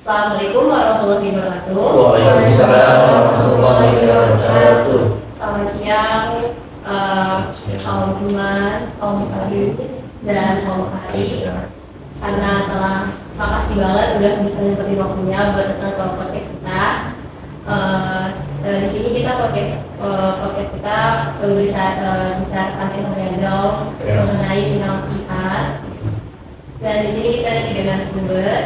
Assalamualaikum warahmatullahi wabarakatuh. Waalaikumsalam warahmatullahi wabarakatuh. Selamat siang, Om Iman, Om Fadil, dan Om Ari. Karena telah makasih banget udah bisa nyempetin waktunya buat datang ke podcast kita. Di sini kita podcast kita bicarakan tentang mengenai undang IR. Dan di sini kita ada 3 narasumber.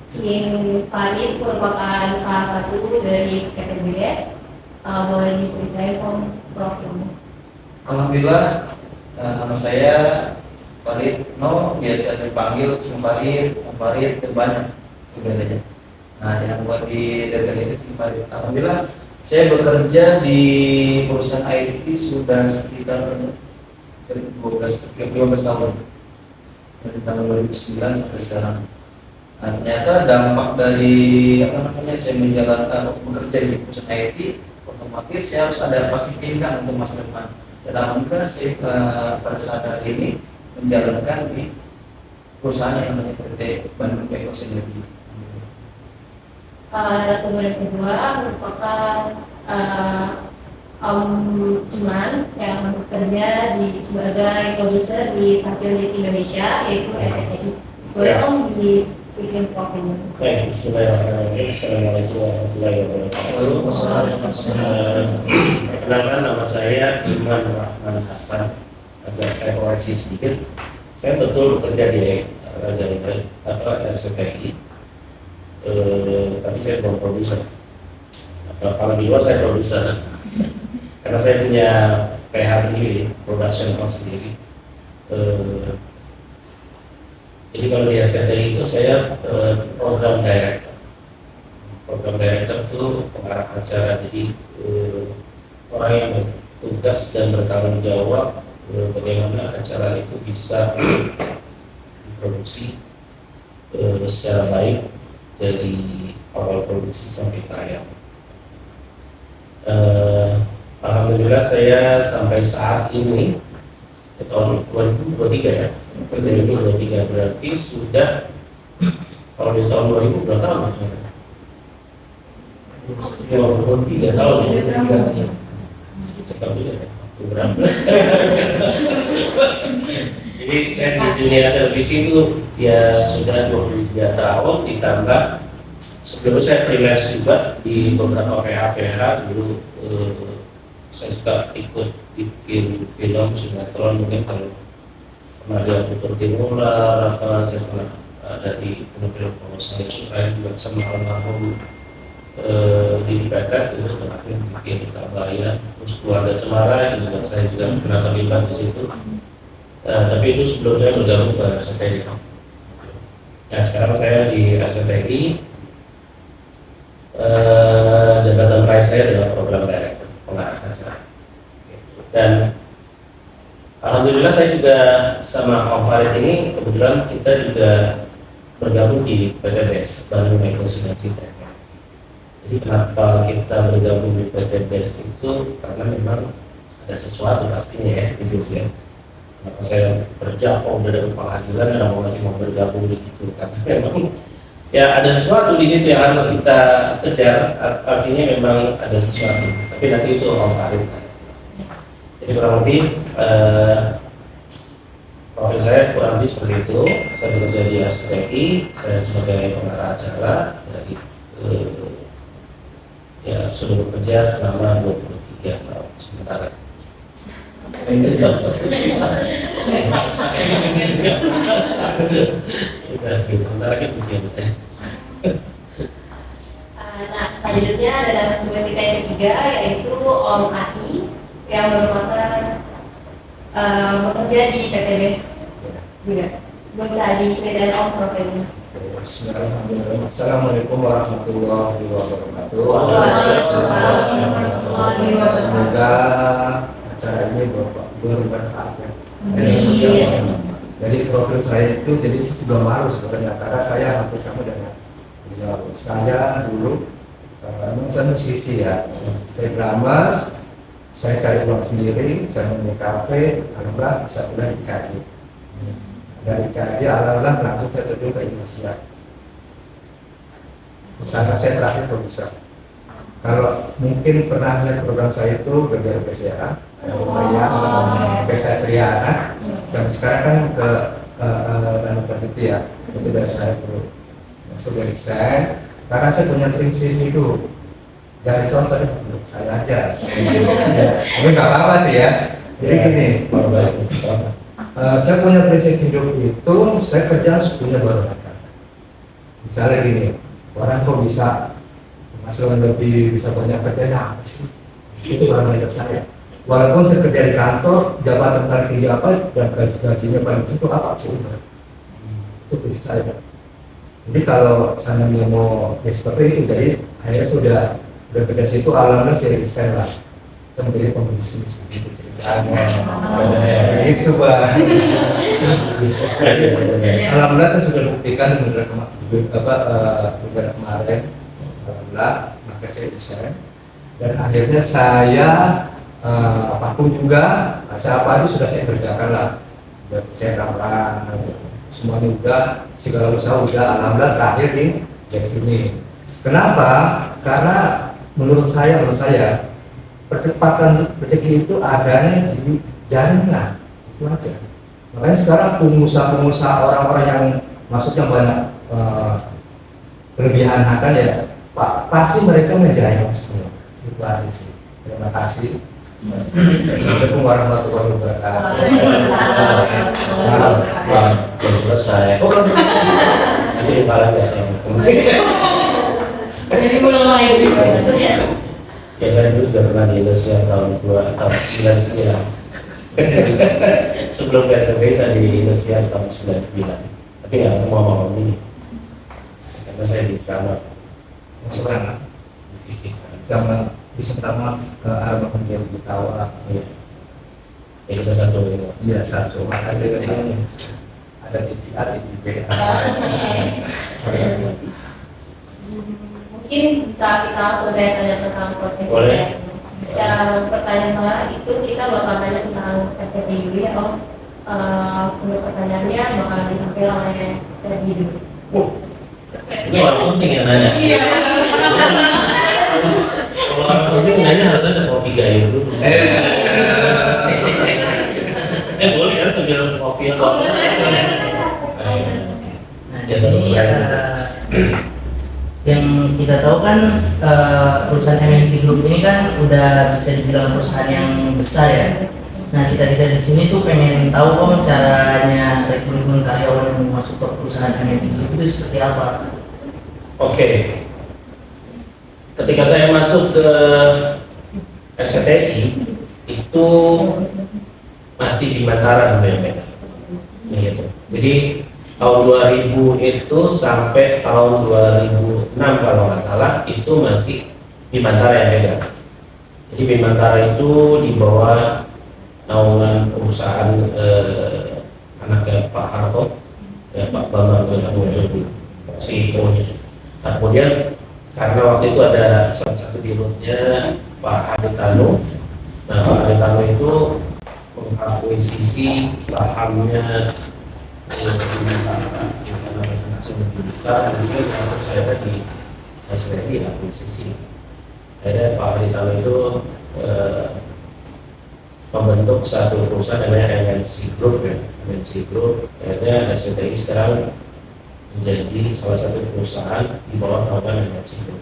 Sin Farid merupakan salah satu dari PTBS. Boleh diceritain Om Prof ini? Alhamdulillah, nama saya Farid No, biasa dipanggil Om Farid dan banyak sebenarnya. Nah, yang buat di data itu Om Farid. Alhamdulillah, saya bekerja di perusahaan IT sudah sekitar 15 tahun, dari tahun 2009 sampai sekarang. Nah, ternyata dampak dari saya menjalankan bekerja di perusahaan IT, otomatis saya harus ada passive income untuk masa depan. Dan alhamdulillah saya pada saat hari ini menjalankan di perusahaan yang namanya PT Bandung Ecos Energy. Narasumber yang kedua merupakan Om Iman yang bekerja sebagai produser di stasiun Indonesia yaitu RCTI. Boleh Om bikin profilnya? Baik, bismillahirrahmanirrahim. Assalamualaikum warahmatullahi wabarakatuh. Perkenalkan, nama saya Iman Rahman Hasan. Agar saya koreksi sedikit, saya betul bekerja di RCTI, tapi saya bukan produser. Kalau di luar saya produser, karena saya punya PH sendiri, production house sendiri. Jadi kalau di RCTI itu saya program director. Program director itu pengarah acara, jadi orang yang bertugas dan bertanggung jawab bagaimana acara itu bisa diproduksi secara baik dari awal produksi sampai tayang. Alhamdulillah saya sampai saat ini tahun 2023 ya, 2023 berarti sudah, kalau di tahun 2000 berapa tahun? 23 tahun ya, cepat juga ya, berapa? Jadi saya di dunia televisi itu ya sudah 23 tahun, ditambah sebelum saya freelance juga di beberapa PH dulu. Saya suka ikut bikin film sinetron, mungkin kalau pernah lihat Putur Timular apa, saya pernah ada di film-film kalau saya juga sama almarhum di PT, terus terakhir bikin Tabayan, terus Keluarga Cemara itu juga saya juga pernah terlibat di situ. Tapi itu sebelum saya bergabung ke RCTI. Nah, sekarang saya di RCTI, jabatan terakhir saya adalah program director, pengarah acara. Dan alhamdulillah saya juga sama Om Farid ini kebetulan kita juga bergabung di PTBS Bandung Ecos Energy. Jadi kenapa kita bergabung di PTBS itu karena memang ada sesuatu pastinya ya di situ ya. Kenapa saya kerja kok udah dapat penghasilan dan masih mau bergabung di situ, karena memang ya ada sesuatu di situ yang harus kita kejar, artinya memang ada sesuatu. Tapi nanti itu Om Farid. Jadi kurang lebih profil saya kurang lebih seperti itu. Saya bekerja di RCTI, saya sebagai pengarah acara dari ya sudah bekerja selama 23 tahun sementara. Sementara kita sih. Nah, selanjutnya ada narasumber kita yang ketiga yaitu Om Ai yang merupakan bekerja di PTBS juga. Bisa diceritain Om profilnya? Assalamualaikum warahmatullahi wabarakatuh. Waalaikumsalam warahmatullahi wabarakatuh. Semoga acara ini bermanfaat ya. Jadi profil saya itu jadi juga malu sebenarnya karena saya hampir sama dengan beliau. Saya dulu memang saya musisi ya. Saya drama, saya cari uang sendiri, saya punya kafe, alhamdulillah bisa pulang dikaji. Dari kaji alhamdulillah langsung saya terjun ke Indonesia. Misalnya saya terakhir produser. Kalau mungkin pernah lihat program saya itu Berbicara PCA, PCA Ceria Anak, dan sekarang kan ke itu ya, itu dari saya dulu. Masuk dari saya, karena saya punya prinsip hidup. Dari contoh untuk saya aja. Ya, tapi nggak apa-apa sih ya. Jadi gini, saya punya prinsip hidup itu, saya kerja harus punya barometer. Misalnya gini, orang kok bisa penghasilan lebih, bisa banyak kerjanya apa sih? Itu barometer saya. Walaupun saya kerja di kantor, jabatan tertinggi apa, dan gajinya paling itu apa sih? Itu prinsip saya. Jadi kalau saya mau seperti itu, jadi akhirnya sudah bekerja situ, alhamdulillah saya resign lah. Saya menjadi pembisnis gitu ceritanya. Gitu Bang. Alhamdulillah saya sudah buktikan beberapa kemarin, alhamdulillah, maka saya resign. Dan akhirnya saya apapun juga, saya apa itu sudah saya kerjakan lah. Sudah saya ramah, semuanya udah, segala usaha udah, alhamdulillah terakhir di sini. Kenapa? Karena menurut saya percepatan rezeki itu adanya di jaringan, itu aja. Makanya sekarang pengusaha orang-orang yang maksudnya banyak kelebihan akan ya, pasti mereka menjaring semua. Itu aja sih. Terima kasih. Assalamualaikum warahmatullahi wabarakatuh. Belum selesai. Nanti kalian biasa. Jadi mulai Ya saya dulu juga pernah di Indonesia tahun 99. Sebelum PSBB saya di Indonesia tahun 99. Tapi nggak ketemu sama Om ini. Karena saya di drama. Sekarang Fisik. zaman bisa pertama ke arah kemudian ditawa. Iya. Itu ke satu ini. Iya satu. Maka ini ada di A, di B. Mungkin bisa kita langsung tanya tentang podcast. Boleh. Yang pertanyaan itu kita bakal tanya tentang RCTI dulu ya Om. Untuk pertanyaannya bakal disampaikan oleh Ferdi dulu. Itu orang penting yang nanya. Iya. Kalau orang penting nanya harusnya ada kopi gayo dulu. Boleh kan sambil kopi atau? Ya satu pertanyaan. yang kita tahu kan perusahaan MNC Group ini kan udah bisa dibilang perusahaan yang besar ya. Nah kita di sini tuh pengen tahu Om caranya rekrutmen karyawan yang masuk ke perusahaan MNC Group itu seperti apa? Oke. Ketika saya masuk ke RCTI itu masih di Mataram BMX. Gitu. Jadi tahun 2000 itu sampai tahun 2006 kalau nggak salah itu masih Bimantara yang pegang. Jadi Bimantara itu di bawah naungan perusahaan anaknya Pak Harto, ya Pak Bambang Wijoyo, CEO. Nah kemudian karena waktu itu ada salah satu dirutnya Pak Haritano. Nah Pak Haritano itu mengakuisisi sahamnya lebih besar, mungkin harus ada di SPI akuisisi. Akhirnya Pak Haritano itu membentuk satu perusahaan namanya MNC Group ya. MNC Group, akhirnya SPI sekarang menjadi salah satu perusahaan di bawah naungan MNC Group.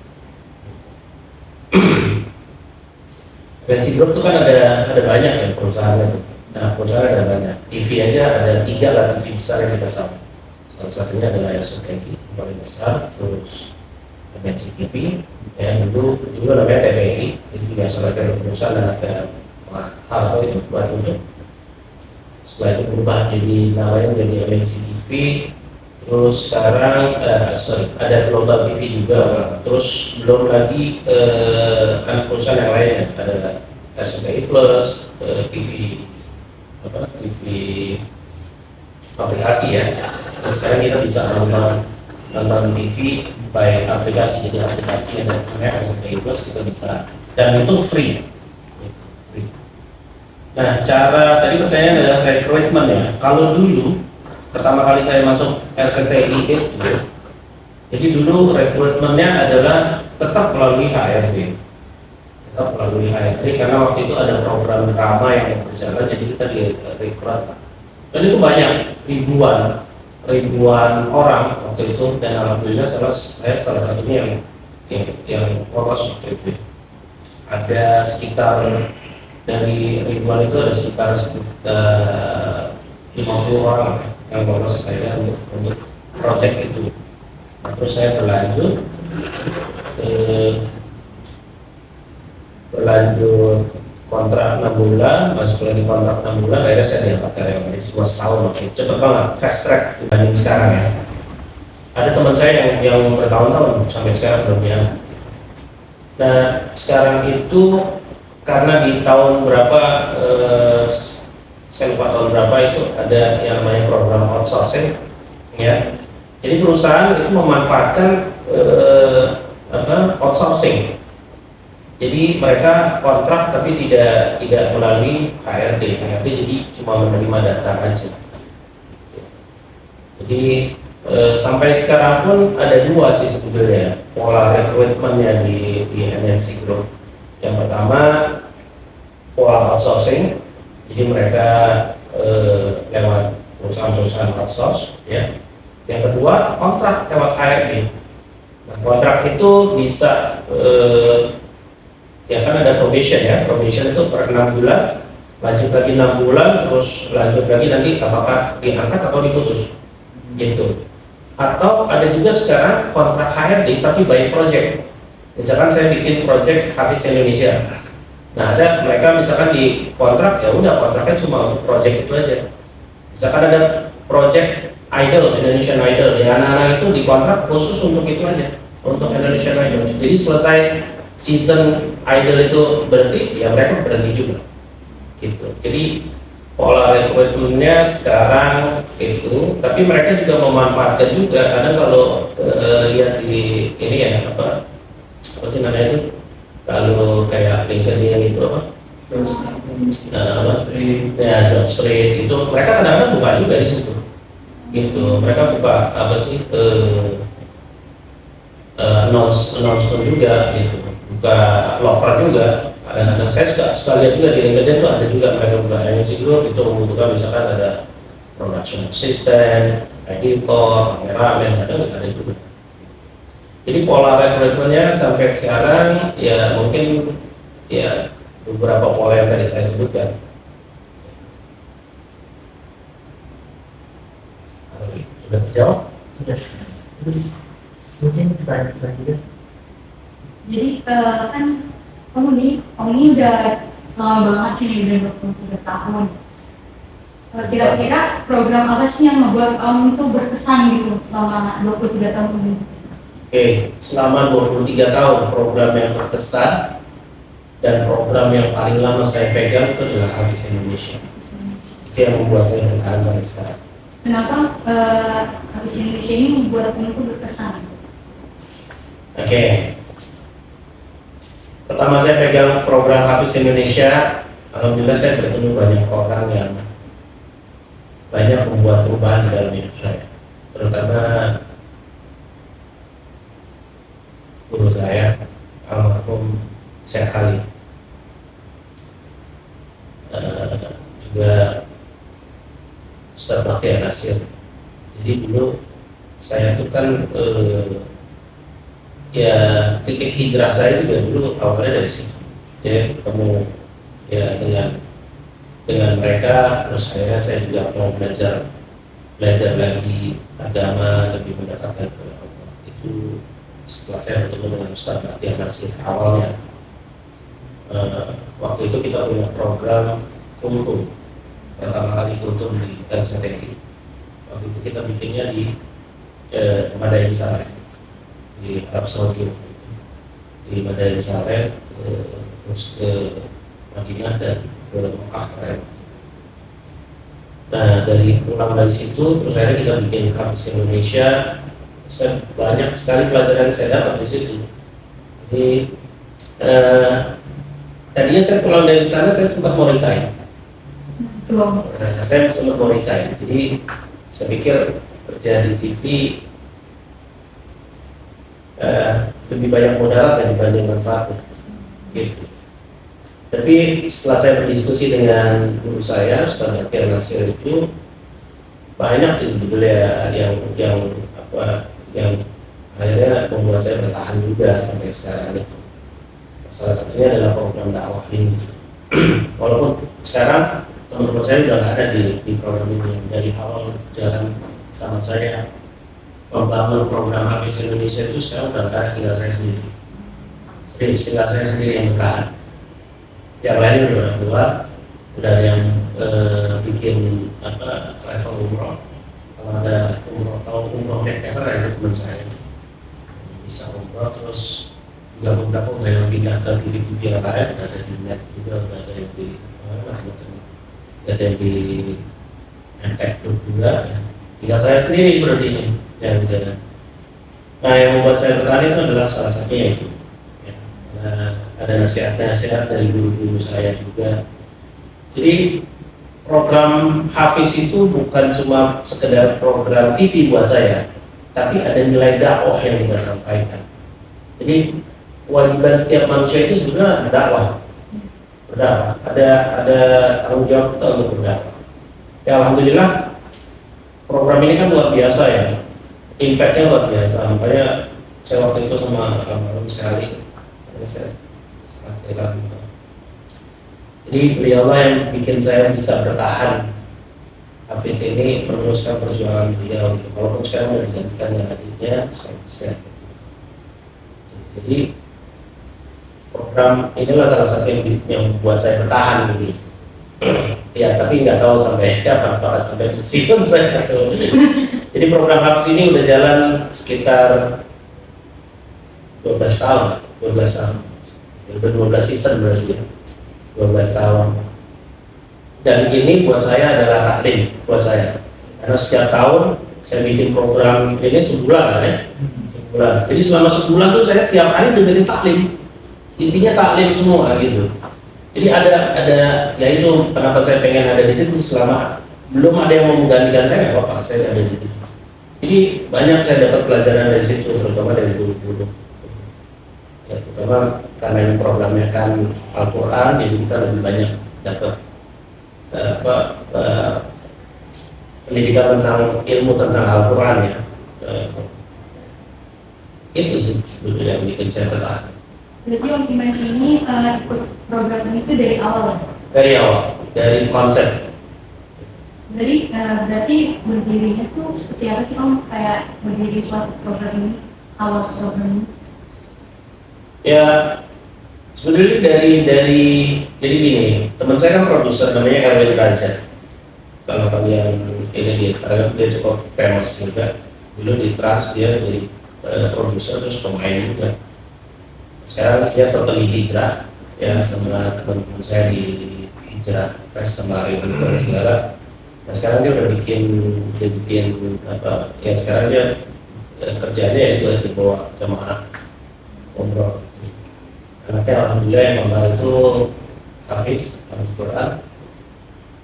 MNC Group itu kan ada banyak ya perusahaannya tuh. Nah, perusahaan ada banyak. TV aja ada 3 lah TV besar yang kita tahu. Salah satunya adalah RCTI yang paling besar, terus MNC TV, yang dulu namanya TPI, itu juga salah satu perusahaan dan ada Harto itu buat untuk. Setelah itu berubah jadi namanya menjadi MNC TV, terus sekarang ada Global TV juga, terus belum lagi anak perusahaan yang lain ada RCTI Plus, TV aplikasi ya. Terus sekarang kita bisa nonton TV by aplikasi, jadi aplikasi yang namanya RCTI Plus kita bisa, dan itu free. Nah cara tadi pertanyaan adalah rekrutmen ya. Kalau dulu pertama kali saya masuk RCTI itu Jadi dulu rekrutmennya adalah tetap melalui HRD, karena waktu itu ada program drama yang berjalan, jadi kita direkrut. Dan itu banyak, ribuan orang waktu itu, dan alhamdulillah saya salah satunya yang lolos waktu itu. Ada sekitar dari ribuan itu ada sekitar 50 orang yang lolos saya untuk proyek itu. Nah, terus saya berlanjut kontrak 6 bulan, masuk lagi kontrak 6 bulan, akhirnya saya diangkat karyawan. Jadi cuma setahun, cepet banget, fast track dibanding sekarang ya. Ada teman saya yang bertahun-tahun sampai sekarang belum diangkat. Nah, sekarang itu karena di tahun berapa, saya lupa tahun berapa, itu ada yang namanya program outsourcing, ya. Jadi perusahaan itu memanfaatkan outsourcing. Jadi mereka kontrak tapi tidak melalui HRD, jadi cuma menerima data aja. Jadi sampai sekarang pun ada dua sih sebetulnya pola rekrutmennya di MNC Group. Yang pertama pola outsourcing, jadi mereka lewat perusahaan outsource, ya. Yang kedua kontrak lewat HRD. Nah, kontrak itu bisa ya kan ada probation ya, probation itu per 6 bulan, lanjut lagi 6 bulan, terus lanjut lagi nanti apakah diangkat atau diputus, gitu. Atau ada juga sekarang kontrak HRD tapi by project. Misalkan saya bikin project Hafiz Indonesia, nah ada mereka misalkan di kontrak, ya udah kontraknya cuma untuk project itu aja. Misalkan ada project Indonesian Idol, ya anak-anak itu di kontrak khusus untuk itu aja, untuk Indonesian Idol. Jadi selesai season Idol itu berhenti, ya mereka berhenti juga, gitu. Jadi pola rekrutmennya sekarang itu, tapi mereka juga memanfaatkan juga. Kadang kalau lihat di ini ya apa sih namanya itu, kalau kayak LinkedIn itu apa? Jobstreet itu mereka kadang-kadang buka juga di situ, gitu. Mereka buka apa sih announcement juga, gitu. Buka locker juga. Kadang-kadang saya suka lihat juga di LinkedIn tuh ada juga mereka buka MNC Group itu membutuhkan misalkan ada production assistant, editor, kameramen, kadang ada juga. Jadi pola rekrutmennya sampai sekarang ya mungkin ya beberapa pola yang tadi saya sebutkan. Sudah terjawab? Sudah. Mungkin pertanyaan selanjutnya. Jadi kan kamu ini udah lama banget nih, udah 23 tahun. Kira-kira program apa sih yang membuat kamu tuh berkesan gitu selama 23 tahun ini? Oke, selama 23 tahun program yang berkesan dan program yang paling lama saya pegang itu adalah Hafiz Indonesia. Itu yang membuat saya bertahan sampai sekarang. Kenapa Hafiz Indonesia ini membuat kamu tuh berkesan? Oke. Pertama saya pegang program Hafiz Indonesia, alhamdulillah saya bertemu banyak orang yang banyak membuat perubahan di dalam hidup saya, terutama guru saya, almarhum Syekh Ali, juga Ustaz Baktiar Nasir. Jadi dulu saya itu kan ya titik hijrah saya juga dulu awalnya dari situ, ya ketemu ya dengan mereka, terus akhirnya saya juga mau belajar lagi agama, lebih mendekatkan kepada Allah. Itu setelah saya bertemu dengan Ustaz Baktiar Nasir awalnya. Waktu itu kita punya program kultum, pertama kali kultum di LCTI. Waktu itu kita bikinnya di Madain Saleh di Arab Saudi, di Madain Saleh, terus ke Madinah dan ke Mekah. Nah dari pulang dari situ, terus akhirnya kita bikin Hafiz Indonesia. Saya banyak sekali pelajaran saya dapat di situ. Jadi tadinya saya pulang dari sana, saya sempat mau resign. Saya sempat mau resign. Jadi saya pikir kerja di TV lebih banyak mudaratnya dibanding manfaatnya gitu. Tapi setelah saya berdiskusi dengan guru saya, Ustaz Bakir Nasir, itu banyak sih sebetulnya yang akhirnya membuat saya bertahan juga sampai sekarang itu. Salah satunya adalah program dakwah ini. Walaupun sekarang teman-teman saya udah nggak ada di program ini. Dari awal jalan sama saya membangun program Hafiz Indonesia itu sekarang udah nggak ada, tinggal saya sendiri. Jadi tinggal saya sendiri yang bertahan. Yang lain udah keluar, udah ada yang bikin travel umroh. Kalau ada umroh atau umroh backpacker itu teman saya bisa umroh, terus juga beberapa udah yang pindah ke TV-TV yang lain, udah ada di net juga, udah ada yang di macam-macam, ada yang di MTech Group juga ya. Tinggal saya sendiri berarti ini yang jalan. Nah, yang membuat saya bertahan itu adalah salah satunya itu ya. Ada nasihat-nasihat dari guru-guru saya juga. Jadi program Hafiz itu bukan cuma sekedar program TV buat saya, tapi ada nilai dakwah yang kita sampaikan. Jadi kewajiban setiap manusia itu sebenarnya berdakwah. Ada tanggung jawab kita untuk berdakwah. Ya alhamdulillah program ini kan luar biasa ya, impactnya luar biasa. Makanya saya waktu itu sama almarhum sekali, saya jadi beliaulah yang bikin saya bisa bertahan. Hafiz ini meneruskan perjuangan beliau. Walaupun sekarang sudah digantikan dengan adiknya, saya. Jadi program inilah salah satu yang membuat saya bertahan gitu. Ya tapi nggak tahu sampai apakah sampai pensiun saya nggak tahu. Jadi program Hafiz ini udah jalan sekitar 12 tahun, udah 12 season berarti ya. 12 tahun. Dan ini buat saya adalah taklim buat saya. Karena setiap tahun saya bikin program ini sebulan ya. Sebulan. Jadi selama sebulan tuh saya tiap hari dengerin taklim. Isinya taklim semua gitu. Jadi ada ya itu kenapa saya pengen ada di situ, selama belum ada yang mau menggantikan saya, nggak apa-apa, saya ada di situ. Jadi banyak saya dapat pelajaran dari situ, terutama dari guru-guru. Ya, terutama karena ini programnya kan Al-Quran, jadi kita lebih banyak dapat pendidikan tentang ilmu tentang Al-Quran ya. Itu sih yang bikin saya bertahan. Berarti Om Iman ini ikut program ini tuh dari awal ya? Dari awal, dari konsep. Jadi berarti berdirinya tuh seperti apa sih Om, kayak berdiri suatu program ini, awal program ini? Ya sebenarnya dari jadi gini, teman saya kan produser namanya Erwin Raja. Kalau kalian ini di Instagram dia cukup famous juga. Dulu di Trans dia jadi produser terus pemain juga. Sekarang dia totally hijrah ya sama teman-teman saya di hijrah Fest sama itu segala. Nah sekarang dia udah bikin apa ya, sekarang dia kerjanya itu aja bawa jemaah umroh. Anaknya alhamdulillah yang kemarin itu Hafiz Al-Quran,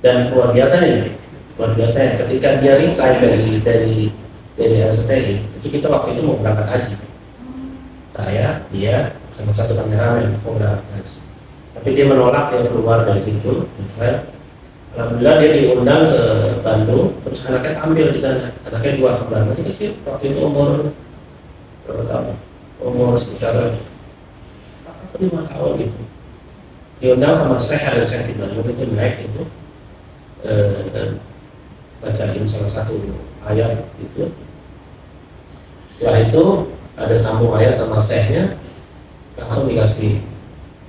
dan luar biasa ya ketika dia resign dari RCTI itu, kita waktu itu mau berangkat haji, saya, dia, sama satu kameramen mau berangkat haji, tapi dia menolak, dia keluar dari situ. Saya alhamdulillah dia diundang ke Bandung, terus anaknya tampil di sana. Anaknya 2 kembar, masih kecil waktu itu, umur berapa tahun? Umur sekitar 5 tahun gitu. Diundang sama ada Syekh di Bandung, itu naik itu bacain salah satu ayat itu. Setelah itu ada sambung ayat sama Syekhnya, langsung dikasih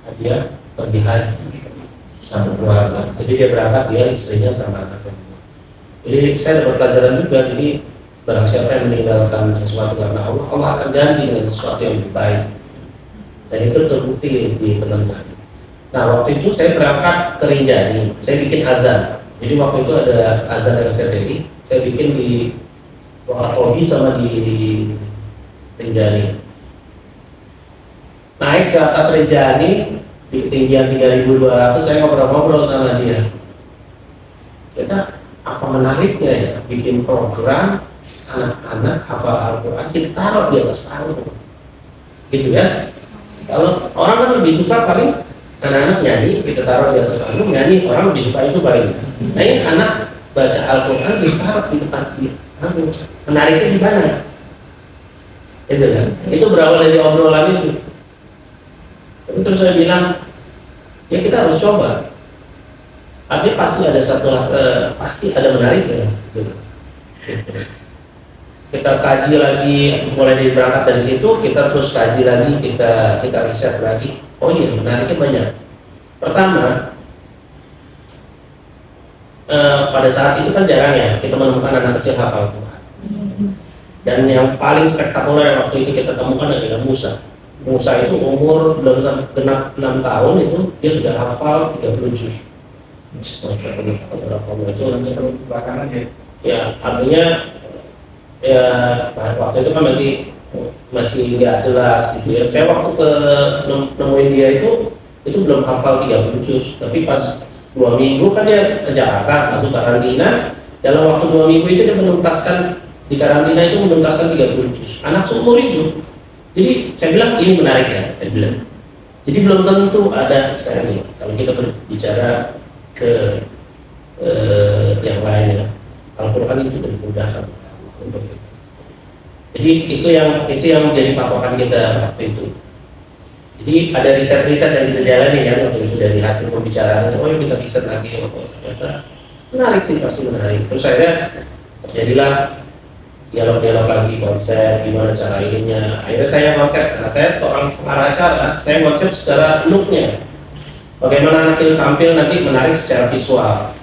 hadiah pergi haji sama keluarga. Jadi dia berangkat, dia istrinya sama anaknya. Jadi saya dapat pelajaran juga. Jadi barang siapa yang meninggalkan sesuatu karena Allah, Allah akan ganti dengan sesuatu yang lebih baik. Dan itu terbukti di teman saya. Nah waktu itu saya berangkat ke Rinjani, saya bikin azan. Jadi waktu itu ada azan RCTI, saya bikin di Wakatobi sama di Rinjani. Naik ke atas Rinjani di ketinggian 3.200, saya ngobrol-ngobrol sama dia. Kita apa menariknya ya, bikin program anak-anak hafal Al-Quran, kita taruh di atas panggung. gitu kan. Kalau orang kan lebih suka paling anak-anak nyanyi, kita taruh di atas panggung nyanyi, orang lebih suka itu paling. Nah ini anak baca Al-Quran ditaruh di depan dia, menariknya di mana? Itu kan, itu berawal dari obrolan itu. Tapi terus saya bilang, ya kita harus coba. Artinya pasti ada menariknya. Gitu. Kita kaji lagi, mulai dari berangkat dari situ, kita terus kaji lagi, kita riset lagi. Oh iya, menariknya banyak. Pertama, pada saat itu kan jarang ya kita menemukan anak kecil hafal Quran. Dan yang paling spektakuler waktu itu kita temukan adalah Musa. Musa itu umur belum sampai genap 6 tahun itu dia sudah hafal 30 juz. Itu belakangan ya. ya artinya ya waktu itu kan masih nggak jelas gitu ya. Saya waktu nemuin dia itu belum hafal 30 juz, tapi pas 2 minggu kan dia ke Jakarta masuk karantina. Dalam waktu 2 minggu itu dia menuntaskan di karantina itu menuntaskan 30 juz. Anak seumur itu. Jadi saya bilang ini menarik ya, saya bilang. Jadi belum tentu ada sekarang ini. Kalau kita berbicara ke yang lain ya, Al-Quran itu lebih mudah untuk itu. Jadi itu yang menjadi patokan kita waktu itu. Jadi ada riset-riset yang kita jalani ya waktu itu dari hasil pembicaraan itu. Oh ya kita riset lagi, ternyata menarik sih, pasti menarik. Terus akhirnya terjadilah dialog-dialog lagi, konsep gimana cara ininya. Akhirnya saya konsep, karena saya seorang pengarah acara, saya konsep secara looknya. Bagaimana anak itu tampil nanti menarik secara visual.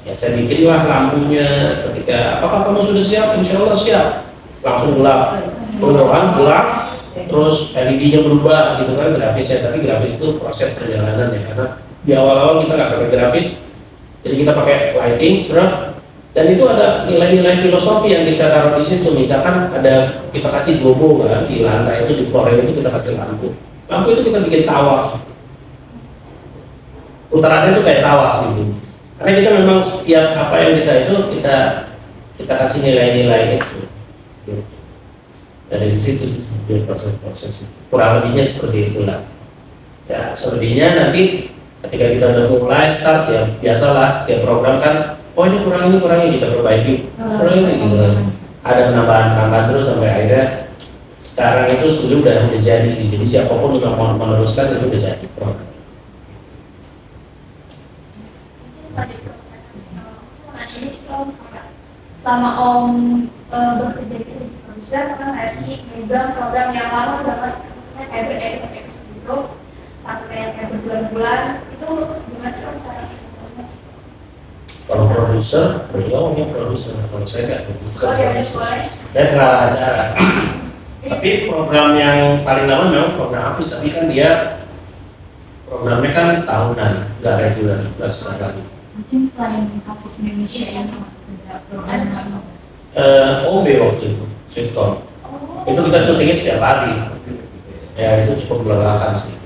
Ya saya bikinlah lampunya ketika, apakah kamu sudah siap? Insya Allah siap. Langsung gelap, penerohan gelap, terus LED-nya berubah gitu kan grafisnya. Tapi grafis itu proses perjalanan ya, karena di awal-awal kita nggak pakai grafis, jadi kita pakai lighting, dan itu ada nilai-nilai filosofi yang kita taruh di situ. Misalkan ada kita kasih globo kan di lantai itu, di floor itu kita kasih lampu. Lampu itu kita bikin tawaf. Putarannya itu kayak tawaf gitu. Karena kita memang setiap apa yang kita kasih nilai-nilai itu. Dan dari situ sih proses-proses kurang lebihnya seperti itulah. Ya selebihnya nanti ketika kita udah mulai start ya biasalah setiap program kan, oh ini kurang ini kita perbaiki, kurang ini gitu. Ada penambahan terus sampai akhirnya sekarang itu sudah jadi. Jadi siapapun yang mau meneruskan itu udah jadi program. Sama Om bekerja itu di produser, pernah nggak sih megang program yang lama dapat kayak beredit gitu sampai kayak berbulan-bulan itu gimana sih Om cara? Kalau produser, beliau yang produser. Kalau saya nggak produser. Oh ya boleh. Saya pengarah acara. Tapi program yang paling lama memang program Hafiz, tapi kan dia programnya kan tahunan, nggak reguler, nggak sekali. Mungkin selain Hafiz Indonesia yang ada program OB waktu itu, sitcom. Itu kita syutingnya setiap hari. Ya itu cukup melelahkan sih.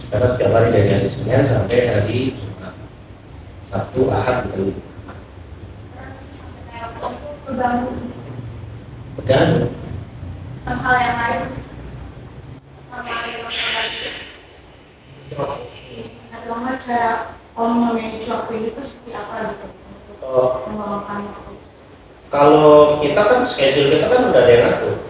Karena setiap hari dari hari Senin sampai hari Jumat, Sabtu, Ahad gitu. Kayak Om tuh kebangun Began. sama hal yang lain, sama yang atau nggak cara Om memanage waktu itu seperti apa gitu untuk meluangkan waktu? Kalau kita kan schedule kita kan udah ada yang ngatur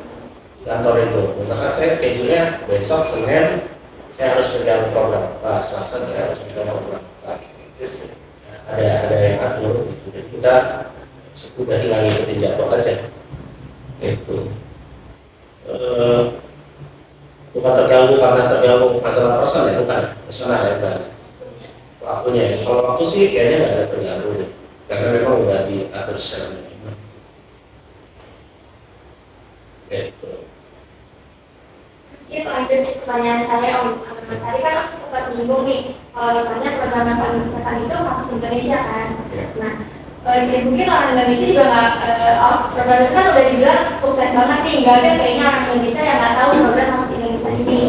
kantor itu. Misalkan saya schedule-nya besok Senin saya harus pegang program apa, Selasa saya harus pegang program apa. Ada yang ngatur gitu. Jadi kita sudah hilang ikutin jadwal aja. Itu bukan terganggu karena terganggu masalah personal ya, bukan personal ya, bukan waktunya. Kalau waktu sih kayaknya nggak ada terganggu deh, karena memang udah diatur secara manajemen. Gitu. Mungkin lanjut ke pertanyaan saya Om. Tadi kan Om sempat bingung nih kalau misalnya program yang paling berkesan itu Hafiz Indonesia kan. Nah, mungkin orang Indonesia juga nggak, program itu kan udah dibilang sukses banget nih, nggak ada kayaknya orang Indonesia yang nggak tahu program Hafiz Indonesia ini.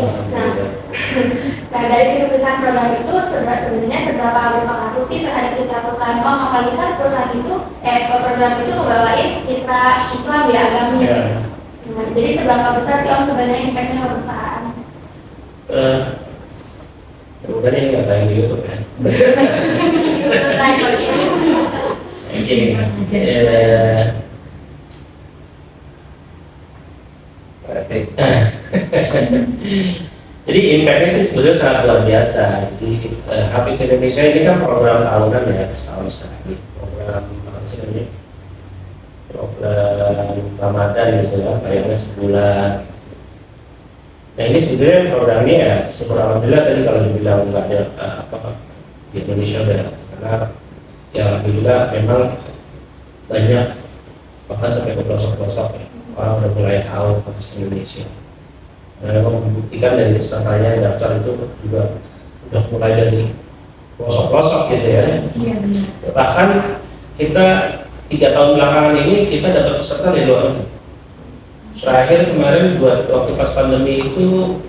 Nah dari kesuksesan program itu sebenarnya seberapa berpengaruh sih terhadap citra perusahaan Om? Apalagi kan perusahaan itu, program itu membawain citra Islam ya, agamis. Nah, Jadi seberapa besar sih Om sebenarnya impactnya ke perusahaan? Kemudian ini nggak tayang di YouTube ya. YouTube live kalau ini. Jadi impactnya sih sebenarnya sangat luar biasa. Jadi Hafiz Indonesia ini kan program tahunan ya, setahun sekali. Program apa sih namanya? Program Ramadan gitu ya, bayarnya sebulan. Nah ini sebetulnya programnya ya, syukur alhamdulillah tadi kalau dibilang nggak ada di Indonesia udah karena ya alhamdulillah memang banyak bahkan sampai ke pelosok-pelosok ya, orang udah mulai tahu Hafiz Indonesia. Nah, memang membuktikan dari pesertanya yang daftar itu juga udah mulai dari pelosok-pelosok gitu ya. Iya benar. Bahkan kita 3 tahun belakangan ini kita dapat peserta dari luar negeri. Terakhir kemarin buat waktu pas pandemi itu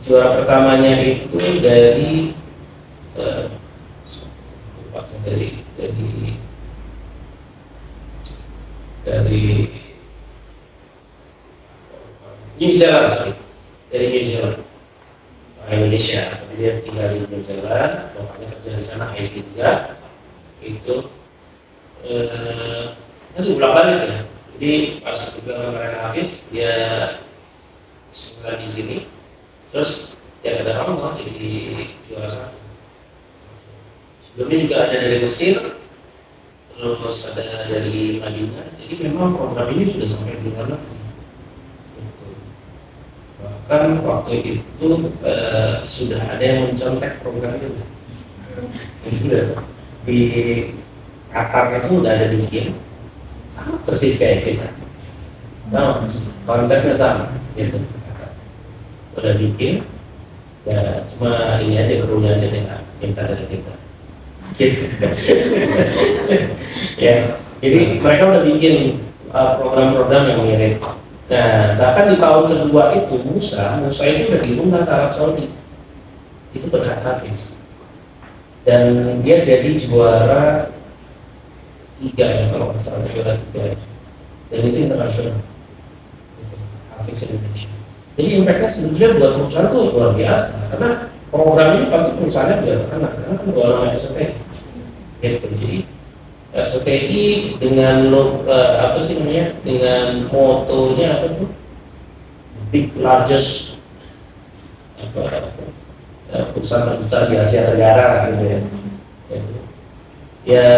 juara pertamanya itu dari New Zealand, dari New Zealand, Indonesia. Tapi dia tinggal di New Zealand, bapaknya kerja di sana IT juga. Itu masih bolak-balik ya. Jadi pas juga mereka Hafiz, dia sekolah di sini, terus dia ada Allah jadi juara 1. Sebelumnya juga ada dari Mesir, terus ada dari Madinah. Jadi memang program ini sudah sampai di luar negeri. Bahkan waktu itu sudah ada yang mencontek program itu. Di Qatar itu udah ada bikin sama persis kayak kita, sama konsepnya sama gitu. Udah bikin ya cuma ini aja krunya aja dengan minta dari kita gitu. Ya jadi mereka udah bikin program-program yang mirip. Nah bahkan di tahun kedua itu Musa itu udah diundang ke Arab Saudi, itu berkat Hafiz dan dia jadi juara 3 ya kalau nggak salah, juara 3 ya. Dan itu internasional Hafiz Indonesia. Jadi impactnya sebetulnya buat perusahaan itu luar biasa karena program ini pasti perusahaannya juga terkenal karena kan orang SOTI gitu. Jadi SOTI dengan apa sih namanya, dengan motonya apa tuh, big largest perusahaan terbesar di Asia Tenggara gitu ya. Ya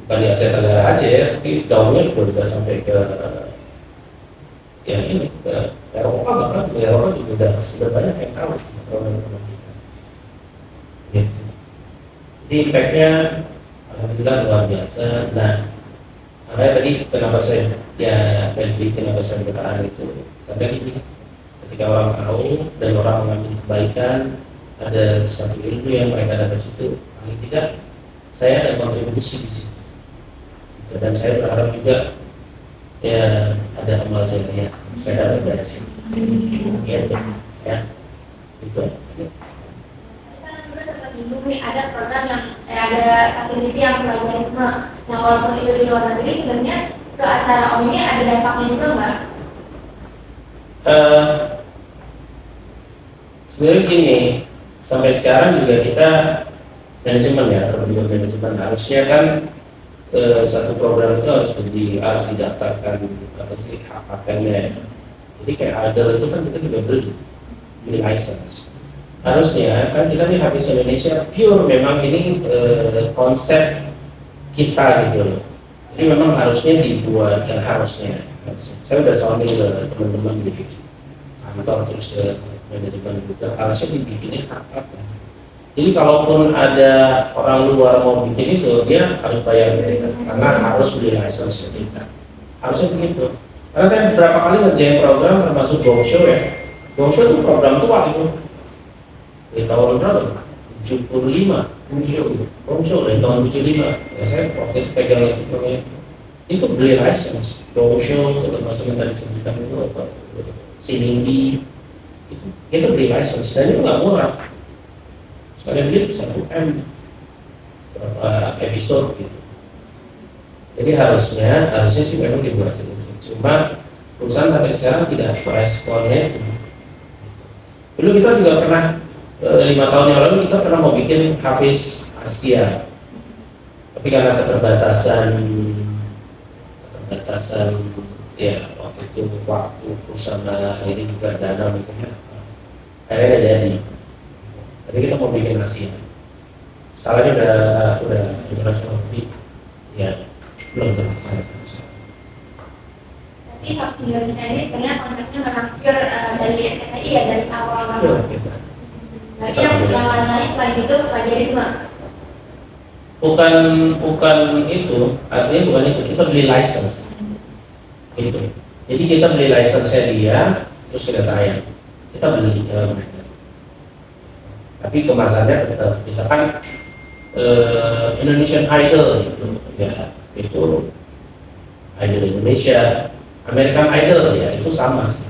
bukan di Asia Tenggara aja ya, tapi gaungnya juga sampai ke yang ini ke Eropa, bahkan di Eropa juga sudah banyak yang tahu program-program kita. Gitu. Jadi impactnya alhamdulillah luar biasa. Nah, makanya tadi kenapa saya bertahan itu karena ini ketika orang tahu dan orang mengambil kebaikan, ada satu ilmu yang mereka dapat itu, paling tidak saya ada kontribusi di situ. Dan saya berharap juga ya ada amal jariah saya dapat dari situ. Gitu ya. Itu. Ini ada program yang ada satu TV yang pluralisme. Nah walaupun itu di luar negeri, sebenarnya ke acara Om ini ada dampaknya juga nggak? Sebenarnya gini, sampai sekarang juga kita manajemen ya, terbentuk manajemen harusnya kan satu program itu harus didaftarkan apa sih hak patentnya. Jadi kayak Adel itu kan kita juga beli license. Harusnya kan kita di Hafiz Indonesia pure memang ini konsep kita gitu loh. Jadi memang harusnya dibuatkan harusnya. Saya udah sounding ke teman-teman di kantor terus ke manajemen juga harusnya dibikinin hak patent. Jadi kalaupun ada orang luar mau bikin itu, dia harus bayar mereka karena harus beli license sertifikat. Harusnya begitu. Karena saya beberapa kali ngerjain program termasuk Gongshow ya. Gongshow itu program tua itu. Dari tahun berapa? 75. Gongshow dari tahun 75. Ya saya waktu itu pegang itu namanya. Itu beli license. Gongshow termasuk yang tadi sebutkan itu apa? Sinindi. Itu beli license dan itu nggak murah. Sekalian beli 1 M berapa episode gitu. Jadi harusnya sih memang dibuat itu. Cuma perusahaan sampai sekarang tidak meresponnya itu. Dulu kita juga pernah 5 tahun yang lalu kita pernah mau bikin Hafiz Asia, tapi karena keterbatasan ya waktu itu perusahaan ini juga dana mungkin akhirnya nggak jadi. Jadi kita mau bikin Asia. Skalanya udah internasional, tapi ya belum terlaksana. Berarti Hubs Indonesia ini sebenarnya konsepnya memang pure dari STI ya, dari awal Iya, banget. gitu. Berarti yang lain selain itu plagiarisme. Bukan itu, artinya bukan itu, kita beli license gitu. Jadi kita beli license-nya dia, terus kita tayang, kita beli mereka. Tapi kemasannya tetap, misalkan Indonesian Idol gitu, ya itu Idol Indonesia, American Idol ya itu sama sih,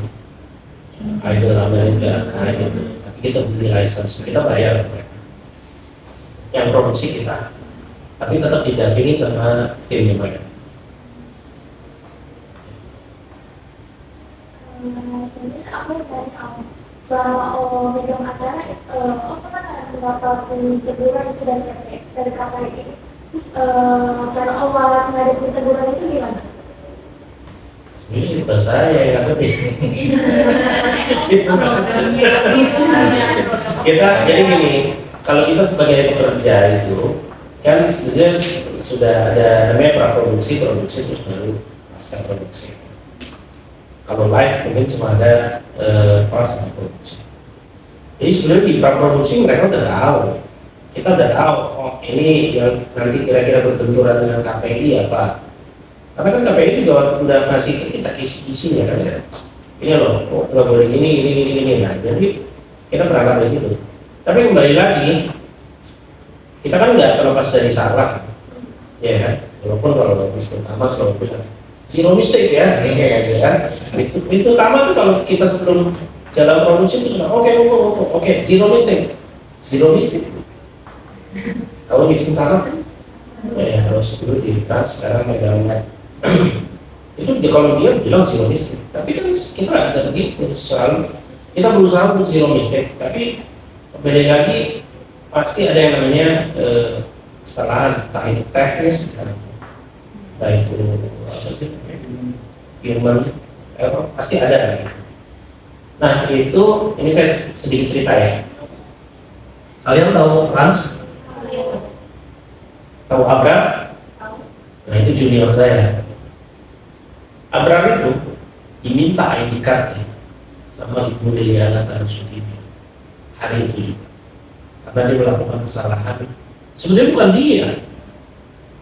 Idol Amerika kayak gitu. Tapi kita beli license, kita bayar mereka. Yang produksi kita, tapi tetap didampingi sama tim mereka. Sebenarnya aku dari selama megang acara apa kan ada beberapa teguran itu dari KPI. Terus cara awal menghadapi teguran itu gimana? Ini bukan saya yang ngerti. Kita jadi gini, kalau kita sebagai pekerja itu kan sebenarnya sudah ada namanya praproduksi, produksi terus baru pasca produksi. Kalau live mungkin cuma ada pasca produksi. Jadi sebenarnya di praproduksi mereka udah tahu, kita udah tahu, oh ini yang nanti kira-kira berbenturan dengan KPI apa. Karena kan KPI juga udah kasih kita kisi-kisinya kan ya. Ini loh, oh, nggak boleh gini. Nah, jadi kita berangkat dari situ. Tapi kembali lagi, kita kan nggak terlepas dari salah, ya kan? Walaupun kalau Wisnu Tama selalu bilang zero mistake ya, ya kan? Wisnu Tama tuh kalau kita sebelum jalan produksi itu sudah oke, zero mistake. Kalau Wisnu Tama kan, ya harus dulu di trans, sekarang megang itu kalau dia bilang zero mistake, tapi kan kita nggak bisa begitu. Selalu kita berusaha untuk zero mistake, tapi kembali lagi pasti ada yang namanya kesalahan, entah itu teknis, entah itu human, pasti ada lagi. Nah itu, ini saya sedikit cerita ya. Kalian tahu Rans? Tahu Abrar? Nah itu junior saya. Abrar itu diminta ID card sama Ibu Liliana Tarusudini hari itu juga, karena dia melakukan kesalahan. Sebenarnya bukan dia,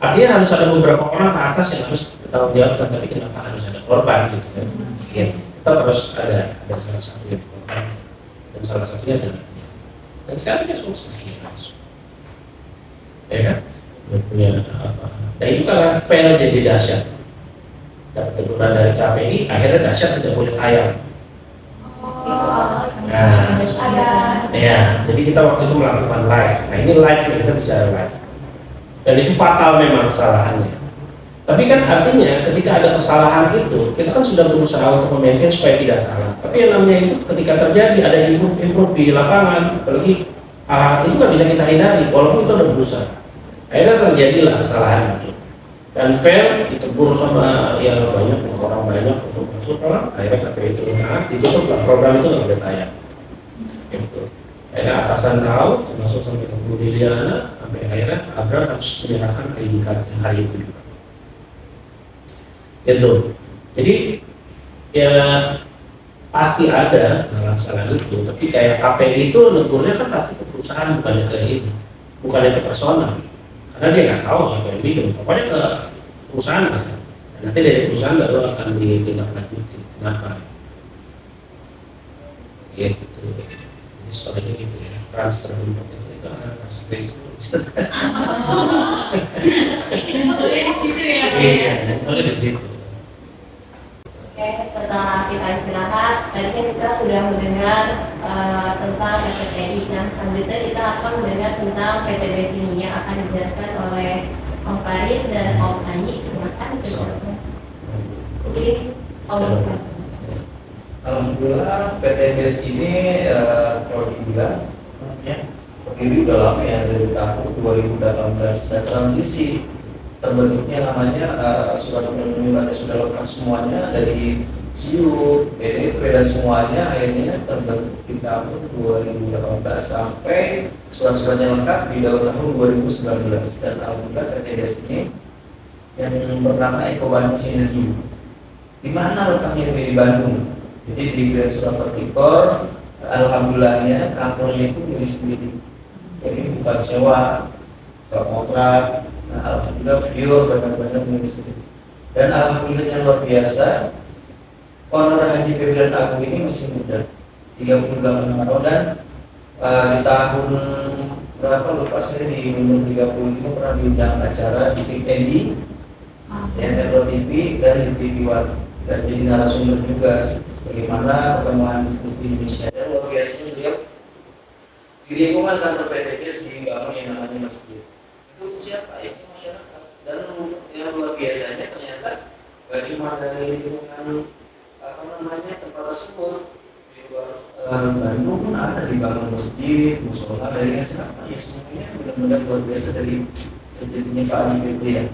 artinya harus ada beberapa orang ke atas yang harus bertanggung jawab, tapi kenapa harus ada korban gitu kan? Gitu. Tetap harus ada salah satu yang korban dan salah satunya adalah dia. Dan sekarang dia sukses gitu, ya kan? Dia punya apa? Nah itu karena fail jadi dahsyat. Dapat teguran dari KPI, akhirnya dahsyat tidak boleh tayang. Nah, ya, jadi kita waktu itu melakukan live. Nah ini live nih, kita bicara live. Dan itu fatal memang kesalahannya. Tapi kan artinya ketika ada kesalahan itu, kita kan sudah berusaha untuk memaintain supaya tidak salah. Tapi yang namanya itu ketika terjadi ada improve di lapangan, apalagi itu nggak bisa kita hindari, walaupun kita udah berusaha. Akhirnya terjadilah kesalahan itu. Dan fail ditegur sama ya banyak untuk masuk orang, akhirnya KPI itu ditutup lah, program itu nggak boleh tayang. Gitu. Akhirnya atasan tahu, termasuk sampai ke Bu Liliana, sampai akhirnya Abrar harus menyerahkan ID card hari itu juga. Gitu. Jadi ya pasti ada kesalahan itu, tapi kayak KPI itu negurnya kan pasti ke perusahaan, bukannya ke ini, bukannya ke personal. Karena dia nggak tahu siapa yang bikin, pokoknya ke perusahaan kan. Nanti dari perusahaan baru akan ditindaklanjuti. Kenapa? Ya gitu. Jadi soalnya gitu ya, transfer untuk itu harus Facebook. Motornya di situ ya. Iya, motornya di situ. Oke, setelah kita istirahat, tadi kan kita sudah mendengar tentang SPTI. Nah, selanjutnya kita akan mendengar tentang PTBS ini yang akan dijelaskan oleh Om Farid dan Om Ani, silakan dipersilakan. Oke, Om Farid. Alhamdulillah PTBS ini kalau dibilang berdiri udah lama ya, dari tahun 2018 dan transisi terbentuknya namanya surat undang-undang sudah lengkap semuanya dari SIU, PDP dan semuanya akhirnya terbentuk di tahun 2018 sampai surat-suratnya lengkap di tahun 2019 dan alhamdulillah PTBS ini yang bernama Eko Bandung Sinergi. Di mana letaknya itu di Bandung? Jadi di Grand Suravertikor, alhamdulillahnya kantornya itu milik sendiri. Jadi bukan sewa, bukan kontrak. Nah, alhamdulillah view benar-benar milik sendiri. Dan alhamdulillah yang luar biasa, Honor Haji Febrian Agung ini masih muda, 38 tahun dan di tahun berapa lupa saya di umur 35 pernah diundang acara di TV yang Metro TV dan di TV One dan jadi narasumber juga bagaimana perkembangan bisnis di Indonesia. Dan luar biasanya beliau di lingkungan kantor PTBS dibangun yang namanya masjid. Itu siapa? Ya masyarakat. Dan yang luar biasanya ternyata gak cuma dari lingkungan tempat tersebut, di luar Bandung pun ada dibangun masjid, musola dari siapa? Ya semuanya benar-benar luar biasa dari terjadinya Pak Adi Febrian.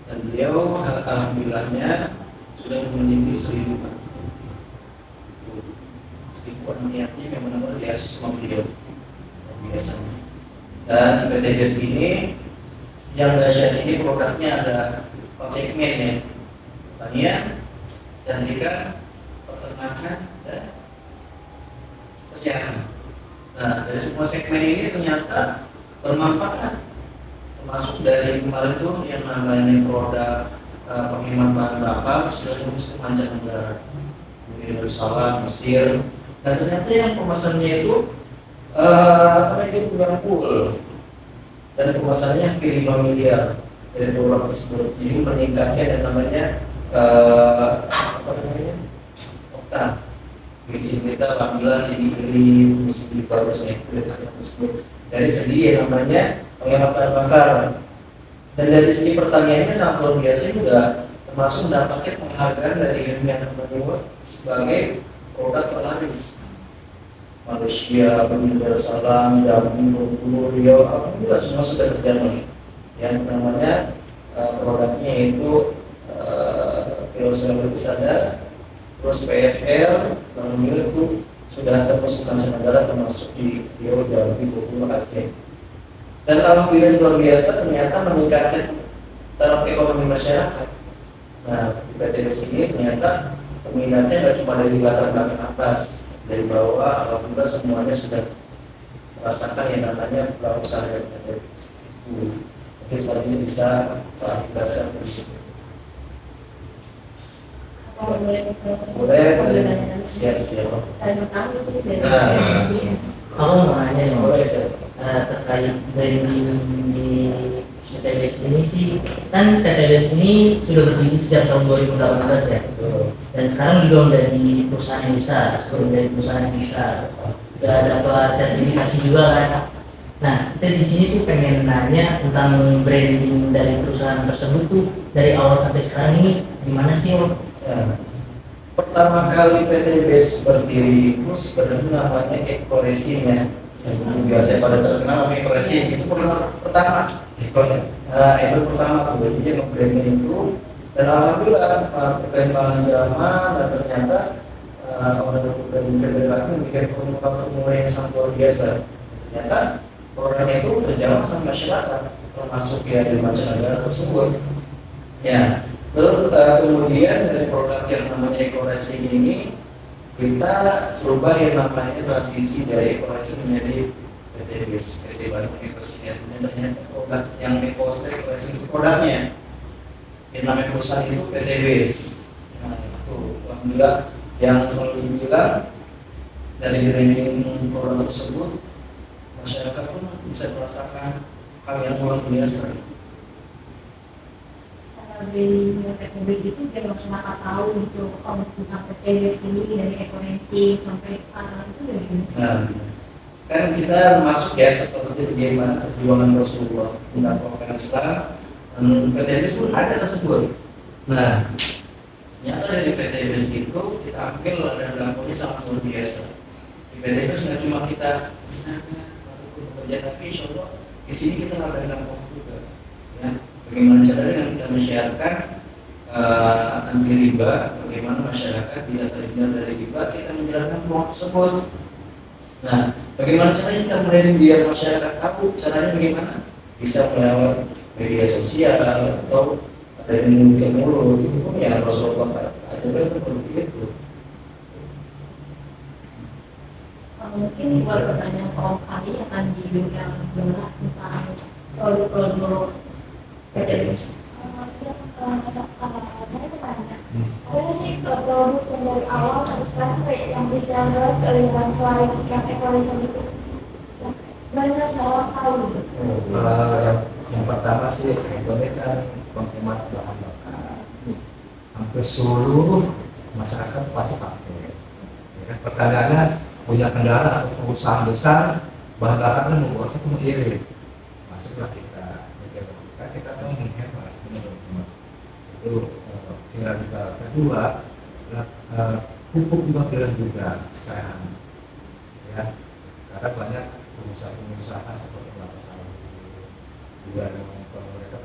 Dan beliau alhamdulillahnya sudah memiliki 1.000 niatnya yang benar-benar diasus sama beliau biasanya. Dan di PTBS ini yang dahsyat ini produknya ada segmen ya, pertanian, kecantikan, peternakan, dan kesehatan. Nah dari semua segmen ini ternyata bermanfaat, termasuk dari kemarin tuh yang namanya produk penghemat bahan bakar sudah tembus ke mancanegara, dari Darussalam, Mesir, dan ternyata yang pemesannya itu mereka bukan full dan pemesannya hampir 5 miliar dari produk tersebut. Jadi meningkatnya dan namanya oktan. Bisnis kita alhamdulillah jadi beli bisnis bagusnya tersebut dari segi yang namanya penghemat bahan bakar. Dan dari segi pertaniannya sangat luar biasa juga, termasuk mendapatkan penghargaan dari Ilmiah Terbaik sebagai produk terlaris. Malaysia, Darussalam, Jambi, Bengkulu, Riau, alhamdulillah semua sudah terjamin. Yang namanya produknya itu filosofi besar, terus PSL, alhamdulillah itu sudah tembus ke mancanegara termasuk di Riau, Jambi, Bengkulu, Aceh. Dan alhamdulillah luar biasa ternyata meningkatkan taraf ekonomi masyarakat. Nah, di PTBS ini ternyata peminatnya tidak cuma dari latar belakang atas, dari bawah, alhamdulillah semuanya sudah merasakan yang namanya pelaku usaha dari PTBS. Mungkin selanjutnya bisa Pak Ibrahim berikutnya. Boleh, siap. Aku mau nanya nih, Boleh, siap. terkait branding di PTBS ini sih, kan PTBS ini sudah berdiri sejak tahun 2018 ya, dan sekarang juga udah di perusahaan yang besar, udah dapat sertifikasi juga kan. Nah, kita di sini tuh pengen nanya tentang branding dari perusahaan tersebut tuh dari awal sampai sekarang ini gimana sih Om? Ya. Pertama kali PTBS berdiri itu sebenarnya namanya Eko Resin ya. Yang biasa pada terkenal Eko Resin itu pertama. Itu pertama tuh, jadi yang branding itu. Dan alhamdulillah perkembangan zaman dan ternyata orang dari PTBS memiliki formula yang sangat luar biasa. Ternyata produknya itu terjamah sama masyarakat, termasuk ya di mancanegara tersebut. Ya. Terus kemudian dari produk yang namanya Eko Resin ini kita berubah yang namanya transisi dari Eko Resin menjadi PTBS, PT Bandung Eko Resin. Ternyata produk yang Eko Resin itu produknya yang namanya perusahaan itu PTBS. Nah itu alhamdulillah yang selalu dibilang dari branding produk tersebut masyarakat pun bisa merasakan hal yang luar biasa. Dari PTBS itu biar masyarakat tahu gitu tentang PTBS ini dari ekonomi sampai sekarang itu dari Indonesia. Nah, kan kita masuk ya seperti bagaimana perjuangan Rasulullah tentang orang Islam PTBS pun ada tersebut. Nah, ternyata dari PTBS itu kita ambil ladang lampunya sangat luar biasa. Di PTBS nggak cuma kita bekerja, tapi insya Allah di sini kita ladang lampu juga. Ya, bagaimana caranya dengan kita menyiarkan anti riba, bagaimana masyarakat bisa terhindar dari riba, kita menjalankan peluang tersebut. Nah, bagaimana caranya kita mulai biar masyarakat tahu caranya bagaimana? Bisa lewat media sosial atau ada yang mungkin mulut itu pun ya Rasulullah ajarkan seperti itu. Mungkin buat pertanyaan Om Ali akan diberikan jumlah tentang produk PTBS. Saya bertanya, ada sih produk yang dari awal sampai sekarang kayak yang bisa buat yang selain yang ekonomis itu banyak salah tahu. Yang pertama sih ini kan penghemat bahan bakar. Hampir seluruh masyarakat pasti pakai. Ya, pertanyaannya punya kendaraan atau perusahaan besar bahan bakar kan menguasai itu mengirit. Masuklah kita tahu menghemat. Itu tinggal juga kedua pupuk juga kira juga sekarang ya karena banyak pengusaha seperti kelapa sawit juga kalau mereka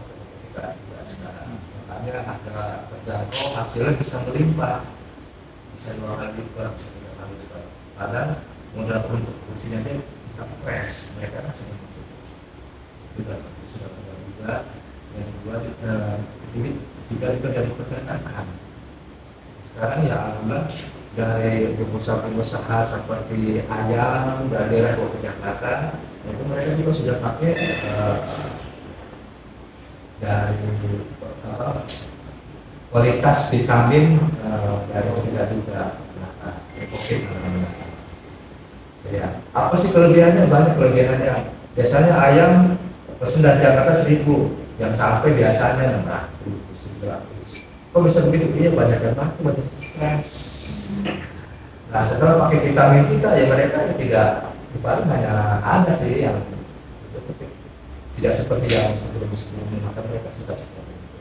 kita juga sekarang makanya ada terjangkau hasilnya bisa melimpah bisa 2 kali lipat bisa 3 kali lipat padahal modal untuk produksinya dia kita press mereka masih masuk juga sudah benar juga yang kedua ini juga dari perdagangan. Sekarang ya alhamdulillah dari pengusaha-pengusaha seperti ayam dari daerah Kota Jakarta itu mereka juga sudah pakai dari kualitas vitamin dari kita juga COVID. Ya, apa sih kelebihannya? Banyak kelebihannya. Biasanya ayam pesen dari Jakarta 1.000 yang sampai biasanya 600, 700. Kok bisa begitu? Iya banyak yang mati, banyak stres. Nah setelah pakai vitamin kita ya mereka tidak paling hanya ada sih yang tidak seperti yang sebelum-sebelumnya maka mereka sudah seperti itu.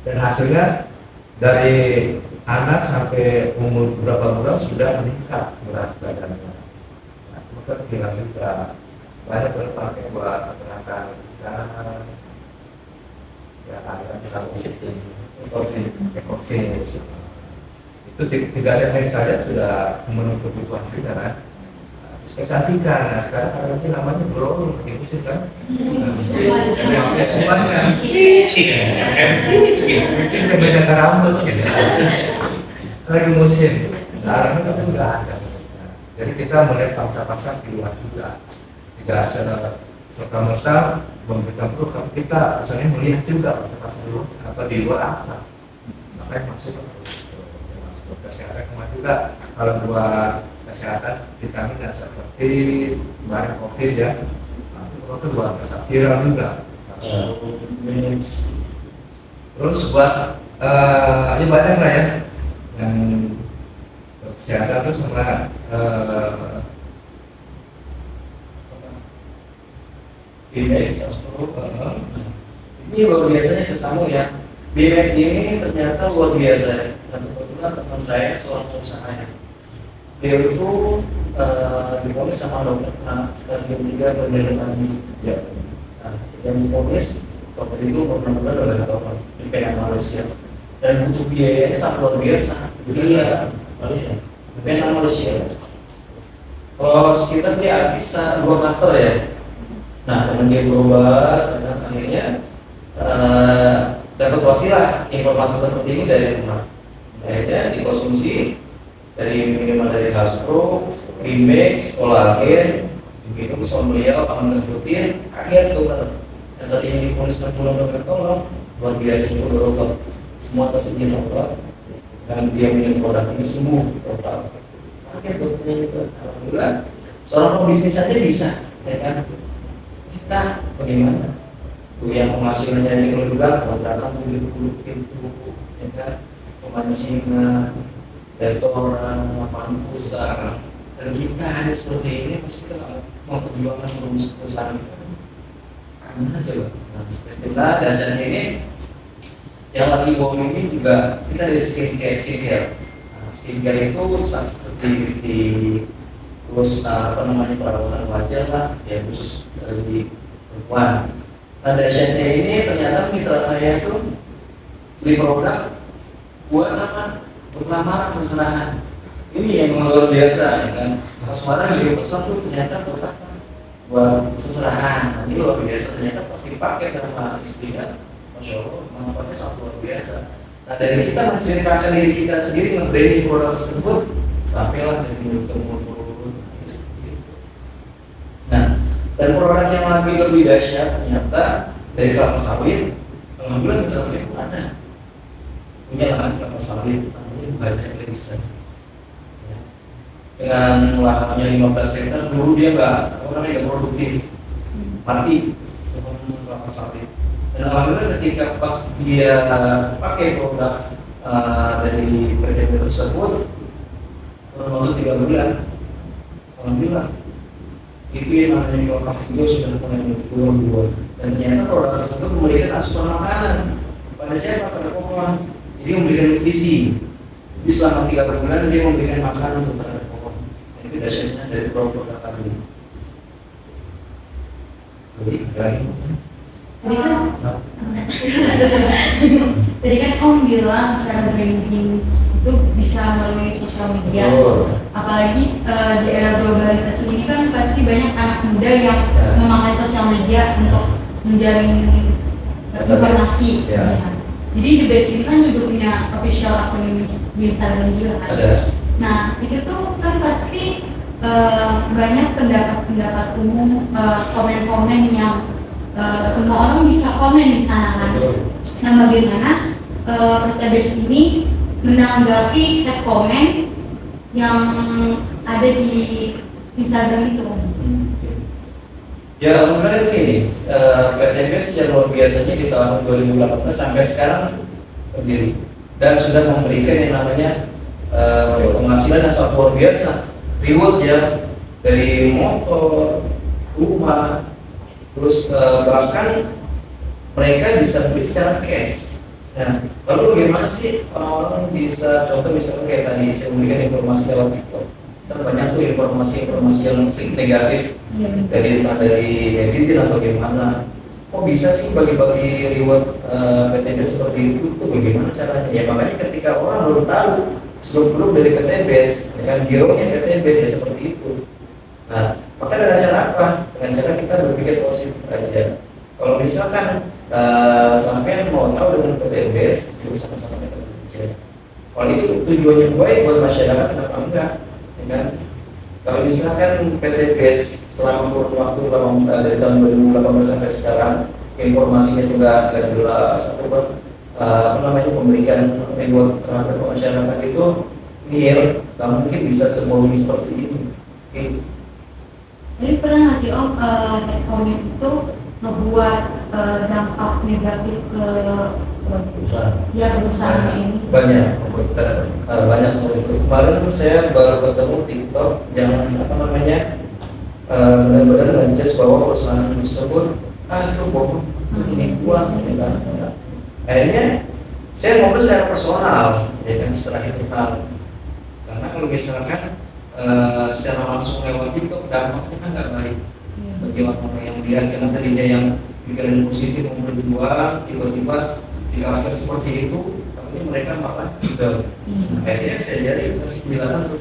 Dan hasilnya dari anak sampai umur berapa bulan sudah meningkat berat badannya. Nah, maka bilang juga banyak berpakai buat peternakan ikan. Ya, ada COVID. Itu 3 segmen saja sudah memenuhi kebutuhan kita kan. Kecantikan, nah sekarang kalau ini namanya glowing, ini sih kan. Semuanya. Kucing banyak rambut gitu. Lagi musim, larangnya tapi udah ada. Jadi kita mulai paksa-paksa keluar juga. Tidak serta-merta memberikan program kita misalnya melihat juga pasar luas apa di luar apa makanya masuk ke kesehatan kemarin juga kalau buat kesehatan vitamin seperti kemarin COVID ya itu buat kesehatan viral juga terus buat ini banyak lah ya yang kesehatan terus sama BMX ini luar biasanya sesama ya. BMX ini ternyata luar biasa. Dan kebetulan teman saya seorang pengusaha. Beliau itu diponis sama dokter stadium 3 penderatan ya. Nah, yang diponis dokter itu benar-benar udah ketahuan di PN Malaysia dan butuh biayanya sangat luar biasa. Jadi ya Malaysia, PN Malaysia. Kalau kita dia bisa 2 master ya. Nah, kemudian berubah dan akhirnya dapat wasilah informasi seperti ini dari rumah. Akhirnya dikonsumsi dari minimal dari Hasbro, Bimex, Kolagen, diminum sama beliau akan mengikuti kaget dokter. Dan saat ini diponis 6 bulan dokter tolong luar biasa juga dokter. Semua tersedia dokter dan dia minum produk ini sembuh total. Kaget dokternya juga. Alhamdulillah seorang pebisnis saja bisa, ya kan? Kita bagaimana? Tuh yang penghasilannya ini kalau juga kontrakan 70 pintu, ya kan? Pemancingan, restoran, lapangan usaha, dan kita ada seperti ini, pasti kita mau perjuangan perusahaan kita. Karena aja loh. Nah, seperti itulah dasarnya ini yang lagi booming ini juga kita dari skincare. Nah, skincare itu seperti beauty, terus apa namanya perawatan wajah lah, ya khusus dari perempuan. Nah, dasarnya ini ternyata mitra saya itu beli produk buat apa? Buat lamaran seserahan. Ini yang luar biasa, ya kan? Pas kemarin dia pesan tuh ternyata buat apa? Buat seserahan. Nah, ini luar biasa, ternyata pas dipakai sama istrinya, masya Allah, manfaatnya sangat luar biasa. Nah, dari kita menceritakan diri kita sendiri nge-branding produk tersebut, sampailah dari mulut ke mulut. Nah, dan produk yang lebih dahsyat ternyata dari kelapa sawit. Alhamdulillah kita sendiri pun ada punya lahan kelapa sawit, namanya Bajaj Lisa. Dengan lahannya 15 hektar, dulu dia nggak produktif, mati dengan kelapa sawit. Dan alhamdulillah ketika pas dia pakai produk dari PT tersebut, waktu 3 bulan, alhamdulillah itu yang namanya kelapa hijau sudah mulai berbuah. Dan ternyata produk tersebut memberikan asupan makanan pada siapa? Pada pohon. Jadi memberikan nutrisi. Jadi selama 3 bulan dia memberikan makanan untuk terhadap pohon. Itu dasarnya dari produk kami. Tadi kan Om bilang cara branding itu bisa melalui sosial media. Apalagi di era globalisasi ini kan pasti banyak anak muda yang memakai sosial media untuk menjaring informasi. Jadi The Best ini kan juga punya official akun di Instagram juga kan. Nah itu tuh kan pasti banyak pendapat umum, komen-komen yang semua orang bisa komen di sana kan. Nah bagaimana The Best ini menanggapi komen yang ada di Instagram itu? Ya alhamdulillah ini PTBS yang luar biasanya di tahun 2018 sampai sekarang berdiri dan sudah memberikan yang namanya penghasilan yang sangat luar biasa, reward ya, dari motor, rumah, terus bahkan mereka bisa beli secara cash. Nah, lalu bagaimana sih orang-orang bisa, contoh misalnya kayak tadi saya memberikan informasi lewat TikTok, kan banyak tuh informasi yang negatif dari entah dari netizen atau bagaimana. Kok bisa sih bagi-bagi reward PTBS seperti itu? Tuh bagaimana caranya? Ya makanya ketika orang baru tahu seluk-beluk dari PTBS, ya kan hero-nya PTBS ya seperti itu. Nah, maka dengan cara apa? Dengan cara kita berpikir positif aja. Kalau misalkan sampai mau tahu dengan PTBS, yuk sama-sama kita bekerja. Kalau itu tujuannya baik buat masyarakat, kenapa enggak? Ya kan? Kalau misalkan PTBS selama kurun waktu dari tahun 2018 sampai sekarang informasinya juga nggak jelas atau memberikan reward terhadap masyarakat itu nihil, nggak mungkin bisa semuanya seperti ini. Jadi pernah nggak sih Om komen itu ngebuat dampak negatif ke perusahaan ini? Banyak seperti itu. Kemarin saya baru ketemu TikTok yang benar-benar ngejudge bahwa perusahaan tersebut itu bohong, ini uang, ya kan. Akhirnya saya ngobrol secara personal, ya kan, setelah itu karena kalau misalkan secara langsung lewat TikTok dampaknya kan nggak baik bagi orang yang lihat, karena tadinya yang pikiran positif mau berjuang tiba-tiba di cover seperti itu, tapi mereka malah juga. Akhirnya saya jadi kasih penjelasan,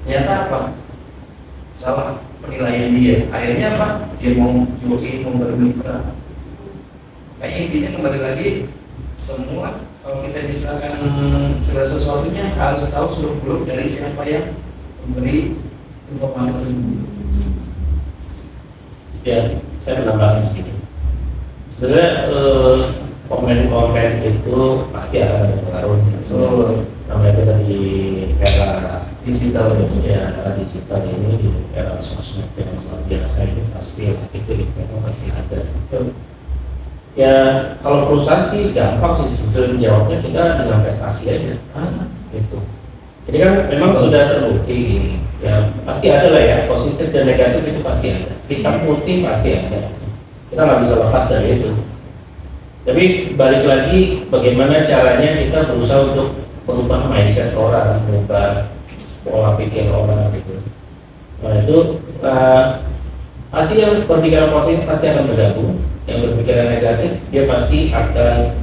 ternyata apa? Salah penilaian dia. Akhirnya apa? Dia mau joki, mau bermitra. Kayak intinya kembali lagi, semua kalau kita misalkan segala sesuatunya harus tahu seluk-beluk dari siapa yang memberi informasi tersebut. Ya, saya menambahkan sedikit. Sebenarnya komen-komen itu pasti akan ada pengaruhnya. Namanya kita di era digital, ya era digital ini, di era sosmed yang luar biasa ini pasti itu memang pasti ada. Ya kalau perusahaan sih gampang sih sebetulnya jawabnya, kita dengan prestasi aja. Gitu. Jadi kan memang sudah terbukti gini. Ya pasti ada lah ya, positif dan negatif itu pasti ada. Hitam putih pasti ada. kita nggak bisa lepas dari itu. Tapi balik lagi, bagaimana caranya kita berusaha untuk merubah mindset orang, merubah pola pikir orang gitu. Nah itu pasti yang berpikiran positif pasti akan bergabung, yang berpikiran negatif dia pasti akan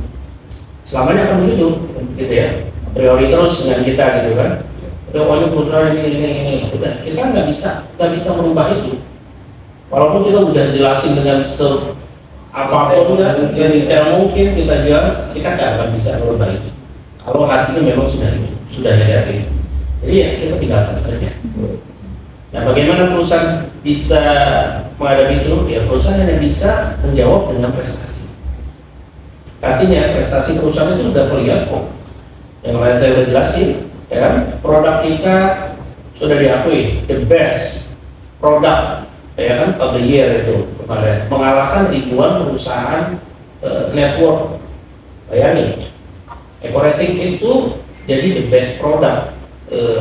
selamanya akan begitu, gitu ya. Priori terus dengan kita gitu kan. Udah putra ini, udah kita nggak bisa merubah itu. Walaupun kita udah jelasin dengan apapun ya, jadi tidak mungkin kita jual, kita nggak akan bisa merubah itu. Kalau hatinya memang sudah negatif, jadi ya kita tinggalkan saja. Nah, bagaimana perusahaan bisa menghadapi itu? Ya perusahaan hanya bisa menjawab dengan prestasi. Artinya prestasi perusahaan itu sudah terlihat kok. Yang lain saya sudah jelasin, ya kan? Produk kita sudah diakui the best product, ya kan, of the year itu kemarin, mengalahkan ribuan perusahaan network. Bayangin, Ecoracing itu jadi the best product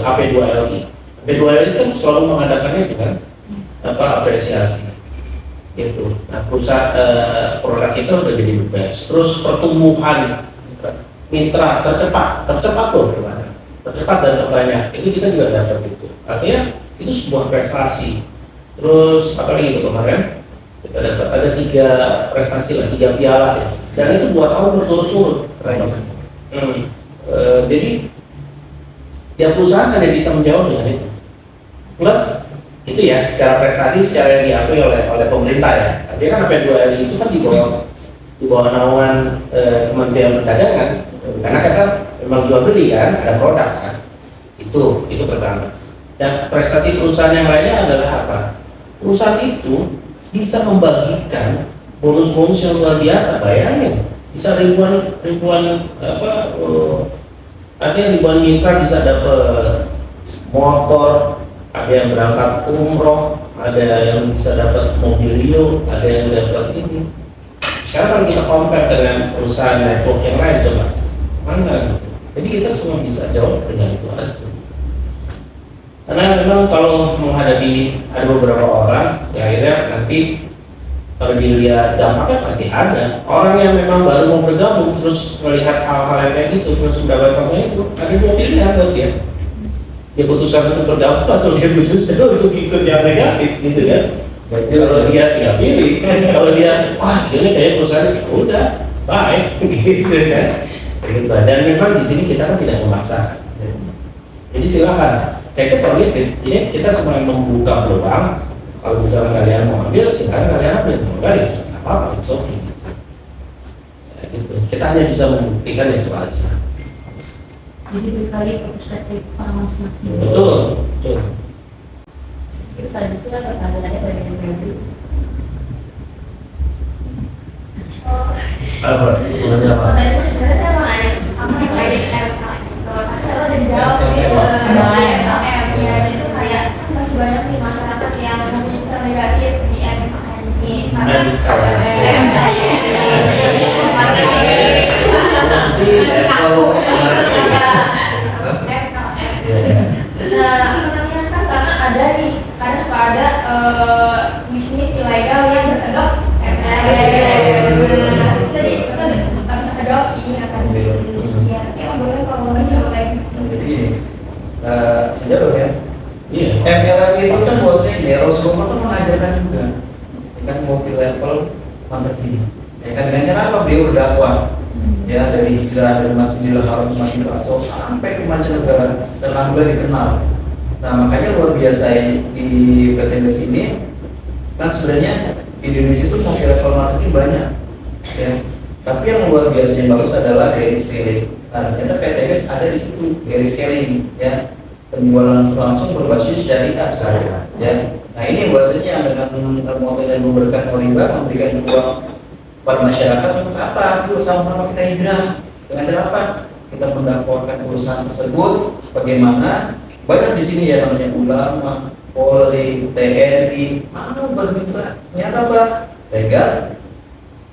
AP2LI. AP2LI kan selalu mengadakannya itu kan, apresiasi gitu. Nah, perusahaan produk kita udah jadi the best. Terus pertumbuhan mitra tercepat tuh, tercepat dan terbanyak. Itu kita juga dapat itu. Artinya itu sebuah prestasi. Terus apa lagi itu kemarin? Kita dapat ada 3 prestasi lah, 3 piala ya. Dan itu 2 tahun berturut-turut. Jadi tiap perusahaan hanya bisa menjawab dengan itu. Plus itu ya secara prestasi, secara yang diakui oleh pemerintah ya. Artinya kan AP2LI itu kan di bawah naungan Kementerian Perdagangan. Karena kita memang jual beli kan, ada produk kan. Itu pertama. Dan prestasi perusahaan yang lainnya adalah apa? Perusahaan itu bisa membagikan bonus-bonus yang luar biasa. Bayangin, bisa ribuan artinya ribuan mitra bisa dapat motor, ada yang berangkat umroh, ada yang bisa dapat mobilio, ada yang dapat ini. Sekarang kalau kita compare dengan perusahaan network yang lain, coba mana gitu. Jadi kita cuma bisa jawab dengan itu aja. Karena memang kalau menghadapi ada beberapa orang, ya akhirnya nanti kalau dilihat dampaknya pasti ada. Orang yang memang baru mau bergabung terus melihat hal-hal yang kayak gitu terus mendapatkan itu, ada 2 pilihan buat dia. Dia putuskan untuk bergabung atau dia putuskan untuk ikut yang negatif gitu kan. Jadi kalau dia tidak pilih, kalau dia wah ini kayak perusahaan ya udah bye gitu kan. Dan memang di sini kita kan tidak memaksa. Jadi silakan. Take it or leave it. Ini kita cuma membuka peluang. Kalau misalnya kalian mau ambil, silakan kalian ambil. Enggak ya, apa-apa, it's okay. Ya, gitu. Kita hanya bisa membuktikan itu aja. Jadi berkali ke perspektif orang masing-masing. Betul. Terus selanjutnya pertanyaannya bagian baru. Apa? Tadi itu sebenarnya saya mau nanya apa terkait MKM. Kalau udah dijawab itu MKM ya itu kayak masih banyak nih masyarakat yang punya sikap negatif di MKM ini. Ada nih, karena suka ada bisnis ilegal yang berkedok jadi kita nggak bisa adopsi akan ya boleh kalau nggak coba lagi. Jadi gini, sejauh ya. Iya. MLM itu kan bahwasanya ya Rasulullah kan mengajarkan juga, kan multi level marketing. Ya kan dengan cara apa beliau berdakwah? Ya dari hijrah dari Masjidil Haram ke Masjidil Aqsa sampai ke mancanegara dan alhamdulillah dikenal. Nah makanya luar biasa di PTBS ini kan sebenarnya di Indonesia itu multi level marketing banyak ya, tapi yang luar biasa yang bagus adalah dari selling. Nah ternyata PTBS ada di situ dari selling ya, penjualan langsung berbasis syariah ya. Nah ini bahasanya dengan motor dan memberikan riba, memberikan uang kepada masyarakat untuk apa? Yuk sama-sama kita hijrah. Dengan cara apa? Kita mendakwakan perusahaan tersebut. Bagaimana? Banyak di sini ya namanya ulama, Polri, TNI, mau bermitra. Ternyata apa? Legal,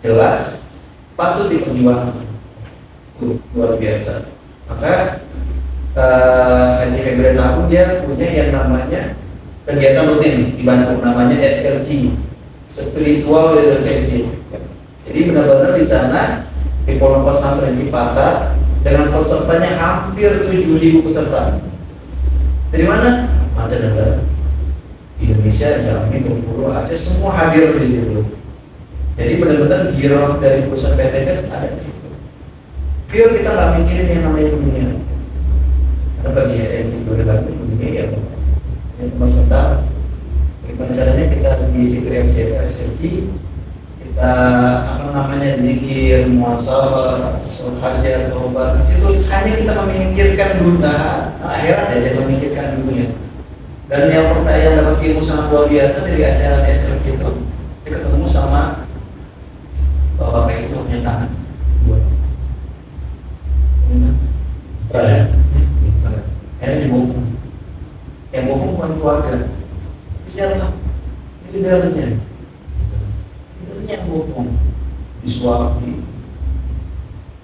jelas, patut diperjuangkan. Luar biasa. Maka Haji Febri Nabung dia punya yang namanya kegiatan rutin di Bandung, namanya SLG, spiritual leadership. Jadi benar-benar di sana di Pondok Pesantren Cipatat dengan pesertanya hampir 7.000 peserta. Dari mana? Mancanegara, Indonesia, Jambi, Bengkulu, Aceh, semua hadir di situ. Jadi benar-benar giroh dari perusahaan PTBS ada di situ. Pure kita nggak mikirin yang namanya dunia. Karena bagi yang juga lagi dunia ya, cuma sebentar. Bagaimana caranya kita mengisi research, kita zikir, muasabah, sholat hajat, taubat. Di situ hanya kita memikirkan dunia, akhirat ya, dan memikirkan dunia. Dan yang pernah yang dapat ilmu sangat luar biasa dari acara research itu, saya ketemu sama bapak itu punya tangan dua. Ya. Akhirnya dibohong. Yang bohong bukan keluarga. Siapa? Ini dalamnya. Dalamnya yang bohong. Disuapi.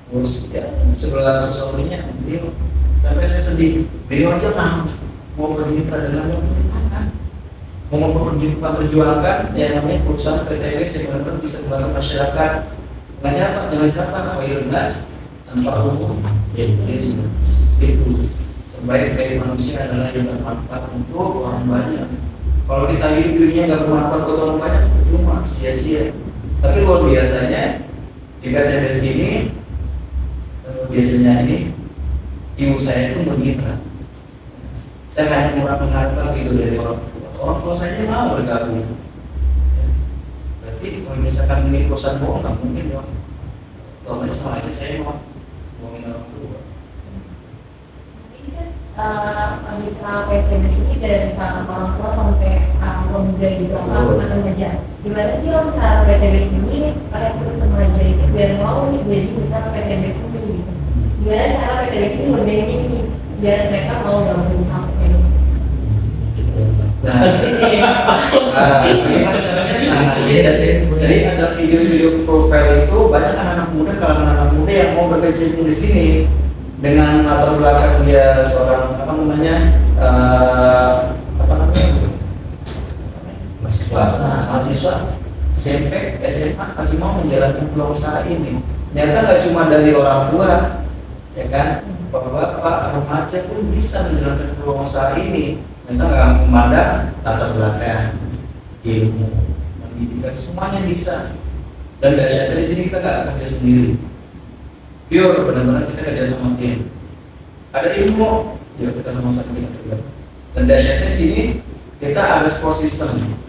Terus ya segala sesuatunya beliau. Sampai saya sedih. Beliau aja mau bermitra dengan pemerintahan. Mau memperjuangkan yang namanya perusahaan PTBS yang benar-benar bisa membantu masyarakat. Dengan siapa? Khairun-nas tanpa hukum. Itu sebaik dari manusia adalah yang bermanfaat untuk orang banyak. Kalau kita hidup dirinya nggak bermanfaat untuk orang banyak, cuma sia-sia. Tapi luar biasanya di PTBS ini, biasanya ini ibu saya itu bermitra. Saya hanya kurang mengharapkan gitu dari orang tua. Orang tua saya mau bergabung. Berarti kalau misalkan ini perusahaan bohong nggak mungkin dong. Kalau nggak sama aja saya mau ngomongin orang tua. Mitra PTBS ini dari orang tua sampai pemuda gitu atau remaja. Gimana sih om cara PTBS ini rekrut remaja itu biar mau nih jadi mitra PTBS ini gitu? Gimana cara PTBS ini modelnya ini biar mereka mau gabung sama PTBS? Nah ini caranya jadi ada video-video profile itu banyak anak-anak muda, kalangan anak muda yang mau berkecimpung di sini dengan latar belakang dia seorang mahasiswa SMP, SMA masih mau menjalankan peluang usaha ini. Ternyata nggak cuma dari orang tua, ya kan, bapak-bapak, remaja pun bisa menjalankan peluang usaha ini. Ternyata nggak memandang latar belakang, ilmu, pendidikan, semuanya bisa. Dan dahsyatnya di sini kita nggak kerja sendiri. Pure, benar-benar kita kerja sama tim. Ada ilmu, ya kita sama-sama kita kerja. Dan dahsyatnya di sini kita ada support system.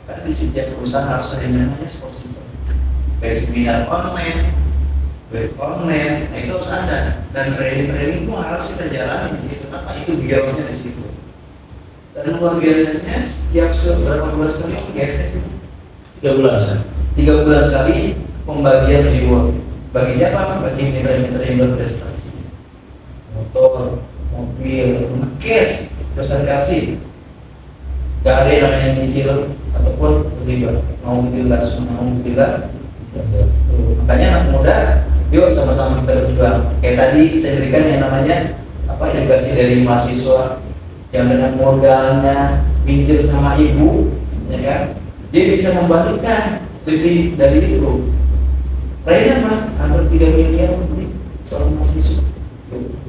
Karena di setiap perusahaan harus ada yang namanya support system. Kayak seminar online, web online, nah itu harus ada. Dan training pun harus kita jalani di situ. Kenapa? Itu girohnya di situ. Dan luar biasanya setiap berapa bulan sekali biasanya sih? 3 bulan sih. 3 bulan sekali pembagian reward. Bagi siapa? Bagi mitra-mitra yang berprestasi. Motor, mobil, cash, presentasi. Gak ada yang namanya nyicil ataupun terlibat. Mau bila. Makanya anak muda, yuk sama-sama kita berjuang. Kayak tadi saya berikan yang namanya edukasi dari mahasiswa yang dengan modalnya pinjam sama ibu, ya kan? Dia bisa membalikan lebih dari itu. Lainnya mah hampir 3 miliar lebih seorang mahasiswa.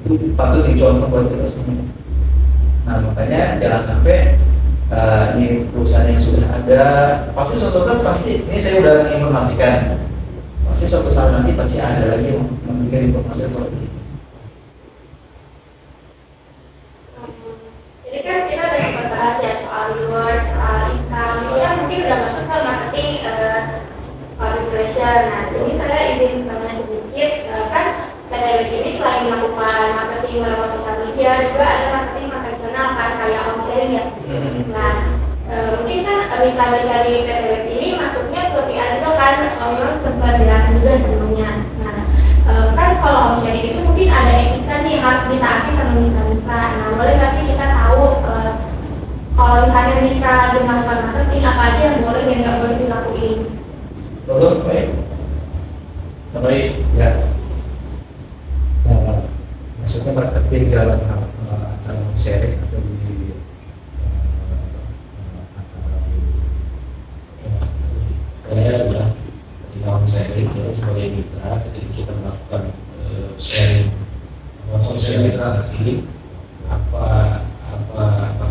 Itu patut dicontoh buat kita semua. Nah makanya jangan sampai ini perusahaan yang sudah ada pasti suatu saat ini saya udah menginformasikan, pasti suatu saat nanti pasti ada lagi yang memberikan informasi seperti ini. Jadi kan kita udah sempat bahas ya soal reward, soal income, ini kan mungkin udah masuk ke marketing regulation. Nah, jadi saya izin tanya sedikit, kan PTBS ini selain melakukan marketing lewat sosial media, juga ada marketing konvensional kan, kayak home sharing ya. Nah, mungkin kan mitra-mitra di PTBS ini masuknya ke PR juga kan, memang sempat jelasin juga sebelumnya. Nah, kan kalau home sharing itu mungkin ada etika nih yang harus ditaati sama mitra-mitra. Nah, boleh nggak sih kita tahu kalau misalnya mitra lagi melakukan marketing apa aja yang boleh dan nggak boleh dilakuin? Betul, baik. Baik. Ya. Maksudnya marketing dalam acara sharing atau di acara di sharing sosialisasi apa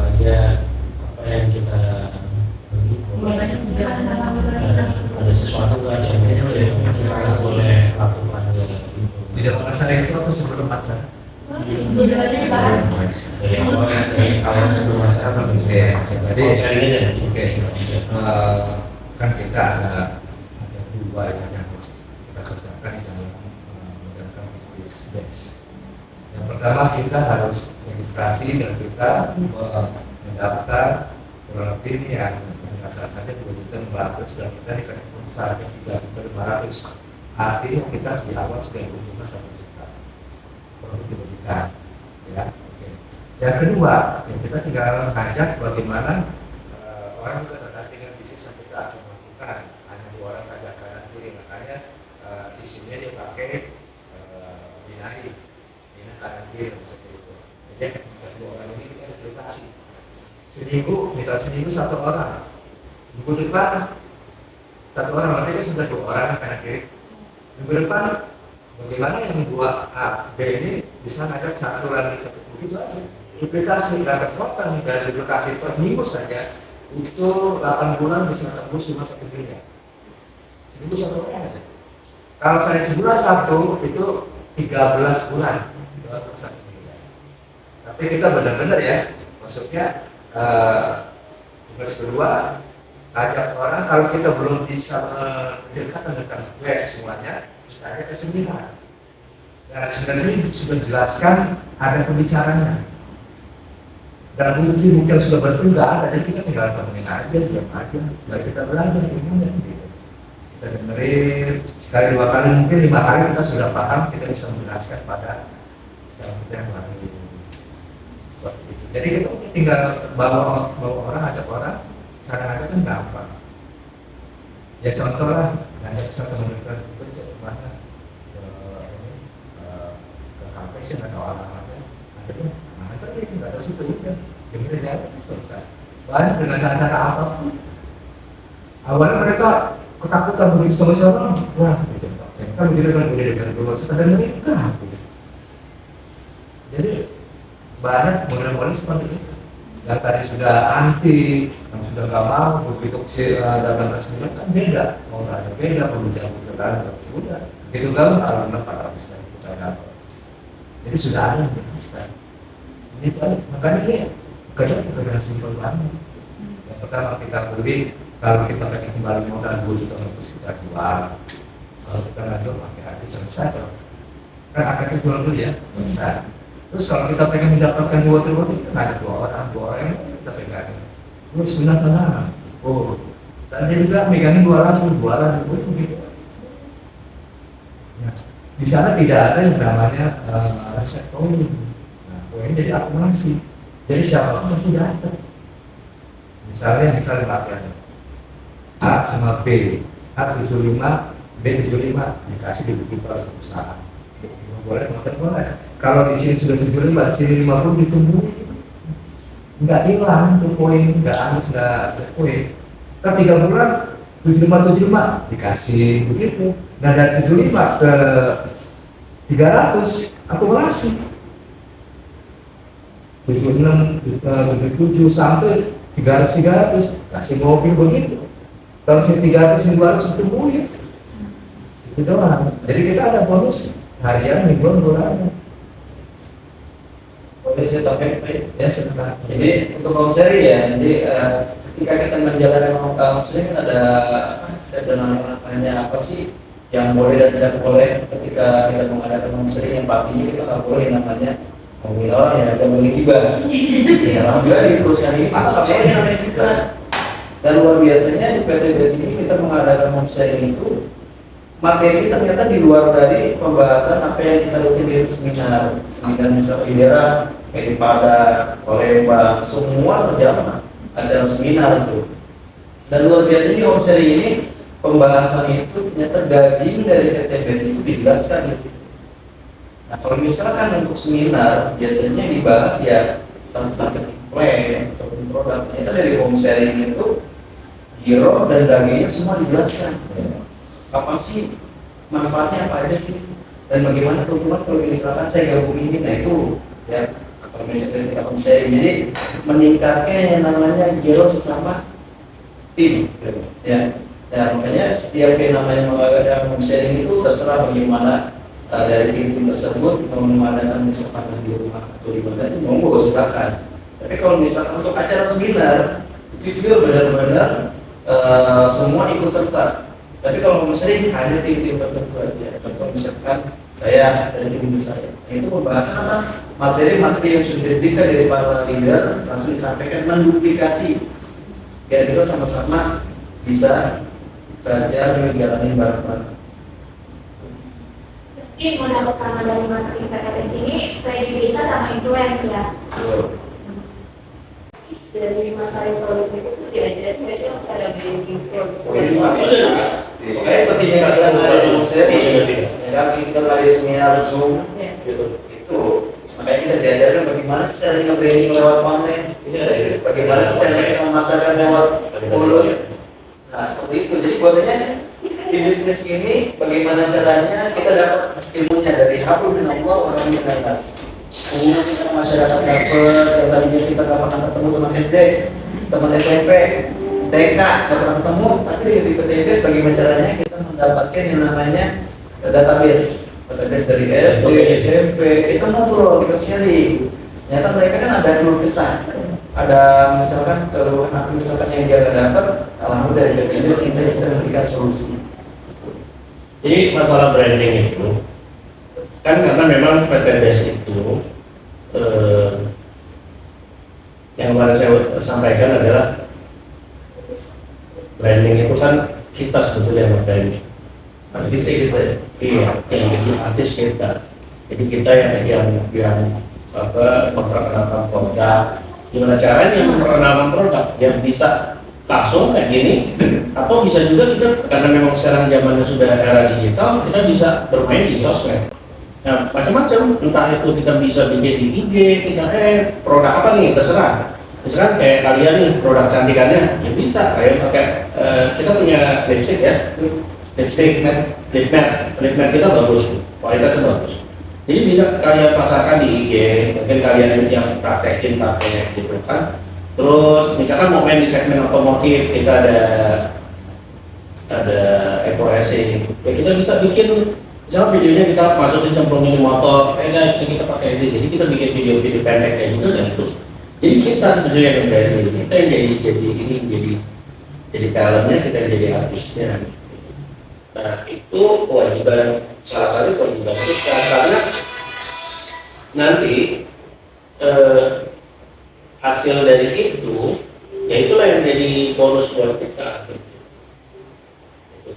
aja apa yang kita ada sesuatu nggak sih yang kita nggak boleh lakukan Di dalam acara itu atau sebelum acara? Dua-duanya dibahas. dari awal sebelum acara sampai selesai. Jadi sharing aja. kan kita ada dua yang harus kita kerjakan di dalam menjalankan bisnis base. Yang pertama kita harus registrasi dan kita mendaftar kurang lebih yang salah saja 2.500.000 dan kita dikasih pulsa 3.500.000. Artinya kita di awal sudah berjumlah 1 juta produk diberikan, ya. Oke. Yang kedua, ya kita tinggal ngajak bagaimana orang juga tertarik dengan bisnis yang kita akan lakukan. Hanya 2 orang saja kanan kiri, makanya sistemnya dia pakai binahi, kanan kiri seperti itu. Jadi yang 2 orang ini kita edukasi. Seminggu 1 orang. Minggu depan 1 orang, artinya sudah 2 orang kanan kiri. Minggu depan bagaimana yang 2A, B ini bisa ngajak 1 lagi 1 begitu aja. Duplikasi nggak ada potong dari duplikasi per minggu saja itu 8 bulan bisa tembus cuma 1 miliar. Seminggu 1 orang aja. Kalau saya sebulan 1 itu 13 bulan 1 miliar. Tapi kita benar-benar ya, maksudnya tugas kedua ajak orang kalau kita belum bisa menceritakan tentang quest semuanya, kita ajak ke seminar. Nah, sebenarnya sudah jelaskan ada pembicaranya. Dan bukti yang sudah bersih nggak ada, jadi kita tinggal temenin aja, diam aja, setelah kita belajar gimana gitu. Kita dengerin sekali 2 kali, mungkin 5 kali kita sudah paham, kita bisa menjelaskan pada cara yang lain. Seperti itu. Jadi kita tinggal bawa orang, ajak orang, cara ngajak kan gampang. Ya contoh lah, ngajak bisa teman-teman kerja kemana, ke kafe sih nggak tahu alamatnya, akhirnya nggak ada situ juga, jadi kita jalan selesai. Banyak dengan cara-cara apapun. Awalnya mereka ketakutan begitu sama siapa, wah, kan begitu kan udah dengan dulu, sekadar mereka. Jadi banyak model-model seperti itu. Yang tadi sudah anti, yang sudah nggak mau, begitu datang ke seminar kan beda, mau nggak ada beda, pembicaraan sudah. Begitu kan kalau 400 kita dapat. Jadi sudah ada yang dijelaskan. Ini kan makanya ini pekerjaan simpel banget. Yang pertama kita beli, kalau kita pengen kembali modal 2 juta terus kita jual. Kalau kita nggak jual pakai hati selesai dong. Kan akhirnya jual dulu ya, selesai. Terus kalau kita pengen mendapatkan 2 triliun kita nggak ada 2 orang yang kita pegang. Lu sebenarnya sana, oh, dan dia juga megangin 200 begitu. Ya. Di sana tidak ada yang namanya reset point. Nah, poin jadi akumulasi. Jadi siapapun masih datang. Misalnya latihan A sama B, A 75, B 75 dikasih di buku perusahaan. Boleh, boleh. Kalau di sini sudah 75, sini 50 ditunggu, nggak hilang tuh poin, nggak harus nggak poin. Kan 3 bulan 75 dikasih begitu. Nah dari 75 ke 300 akumulasi. 76, 77 sampai 300 kasih mobil begitu. Kalau sini 300, sini 200 ditungguin. Itu doang. Jadi kita ada bonus harian, mingguan, bulanan. Boleh saya tambahin Pak? Ya sebentar. Jadi untuk counseling ya, jadi ketika kita menjalankan counseling kan ada step dan langkah-langkahnya apa sih yang boleh dan tidak boleh ketika kita mengadakan counseling. Yang pastinya kita nggak boleh namanya ngomongin orang ya, kita boleh gibah. Ya alhamdulillah di perusahaan ini apa yang namanya kita. Dan luar biasanya di PT BES ini kita mengadakan counseling itu materi ternyata di luar dari pembahasan apa yang kita rutin di seminar misal di daerah kayak di Padang, Palembang, semua terjamah acara seminar itu. Dan luar biasa di counseling ini pembahasan itu ternyata daging dari PT BES itu dijelaskan gitu. Nah kalau misalkan untuk seminar biasanya dibahas ya tentang plan ataupun produk, ternyata dari counseling itu hero dan dagingnya semua dijelaskan. Apa sih manfaatnya, apa aja sih? Dan bagaimana teman-teman kalau misalkan saya gabung ini, nah itu ya kalau misalkan kita sharing, jadi meningkatkan yang namanya gero sesama tim, gitu, ya. Nah makanya setiap yang namanya mengadakan sharing itu terserah bagaimana dari tim tersebut mau mengadakan misalkan di rumah atau di mana itu monggo silakan. Tapi kalau misalkan untuk acara seminar itu juga benar-benar semua ikut serta. Tapi kalau misalnya hanya tim-tim tertentu aja, kalau misalkan saya dan tim saya, itu pembahasan tentang materi-materi yang sudah diberikan dari para leader langsung disampaikan menduplikasi biar kita sama-sama bisa belajar menjalani bareng-bareng. Jadi modal utama dari materi PKPS ini kredibilitas sama influence ya. Dari masa yang produk itu diajarin nggak sih cara branding produk? Oh, ini pasti. Makanya pentingnya kalian ada yang seri, ya kan kita ada seminar Zoom, Ya. gitu. Itu makanya kita diajarkan bagaimana sih cara nge-branding lewat konten, bagaimana sih cara kita memasarkan lewat mulut. Nah seperti itu. Jadi bahwasanya di bisnis ini bagaimana caranya kita dapat ilmunya dari hablum minallah wa rahmatan minannas. Kemudian kita masyarakat dapat, yang tadinya kita nggak pernah ketemu teman SD, teman SMP, TK nggak pernah ketemu, tapi di PTBS bagaimana caranya kita mendapatkan yang namanya database dari SD, SMP, kita ngobrol, kita sharing. Ternyata mereka kan ada keluh kesah, ada misalkan keluhan apa misalkan yang dia nggak dapat, alhamdulillah dari PTBS kita bisa memberikan solusi. Jadi masalah branding itu kan karena memang PTBS itu yang kemarin saya sampaikan adalah branding itu kan kita sebetulnya yang branding. Artis gitu ya? Iya, yang itu artis kita. Jadi kita yang memperkenalkan produk. Gimana caranya memperkenalkan produk? Yang bisa langsung kayak gini, atau bisa juga kita karena memang sekarang zamannya sudah era digital, kita bisa bermain di sosmed. Nah, macam-macam, entah itu kita bisa bikin di IG, kita produk apa nih, terserah. Misalkan kayak kalian nih, produk cantikannya, ya bisa. Kayak pakai, kita punya lipstick ya, lip matte kita bagus, kualitasnya bagus. Jadi bisa kalian pasarkan di IG, mungkin kalian yang praktekin pakai gitu kan. Terus misalkan mau main di segmen otomotif, kita ada eco racing, ya kita bisa bikin. Misalnya videonya kita masukin cemplungin di motor, guys ini kita pakai ini, jadi kita bikin video-video pendek kayak gitu dan itu. Jadi kita sebetulnya yang branding, kita yang jadi talentnya, kita yang jadi artisnya. Nah itu kewajiban, salah satu kewajiban kita karena nanti hasil dari itu, ya itulah yang jadi bonus buat kita.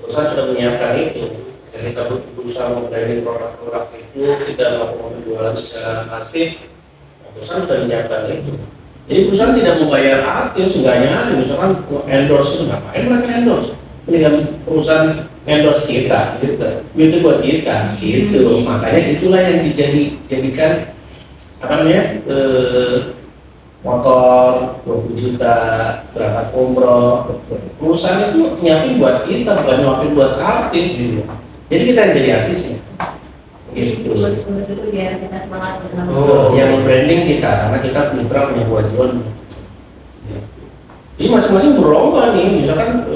Perusahaan sudah menyiapkan itu. Kita berusaha membranding produk-produk itu, kita melakukan penjualan secara masif. Perusahaan sudah menyiapkan itu. Jadi perusahaan tidak membayar artis, enggaknya misalkan endorse itu ngapain mereka endorse? Mendingan perusahaan endorse kita, itu buat kita, gitu. Makanya itulah yang dijadikan apa namanya motor 20 juta berangkat umroh. Perusahaan itu nyiapin buat kita, bukan nyiapin buat artis gitu. Jadi kita yang jadi artisnya. Gitu. Itu biar kita semangat. Yang membranding kita, karena kita mitra punya kewajiban. Jadi masing-masing berlomba nih, misalkan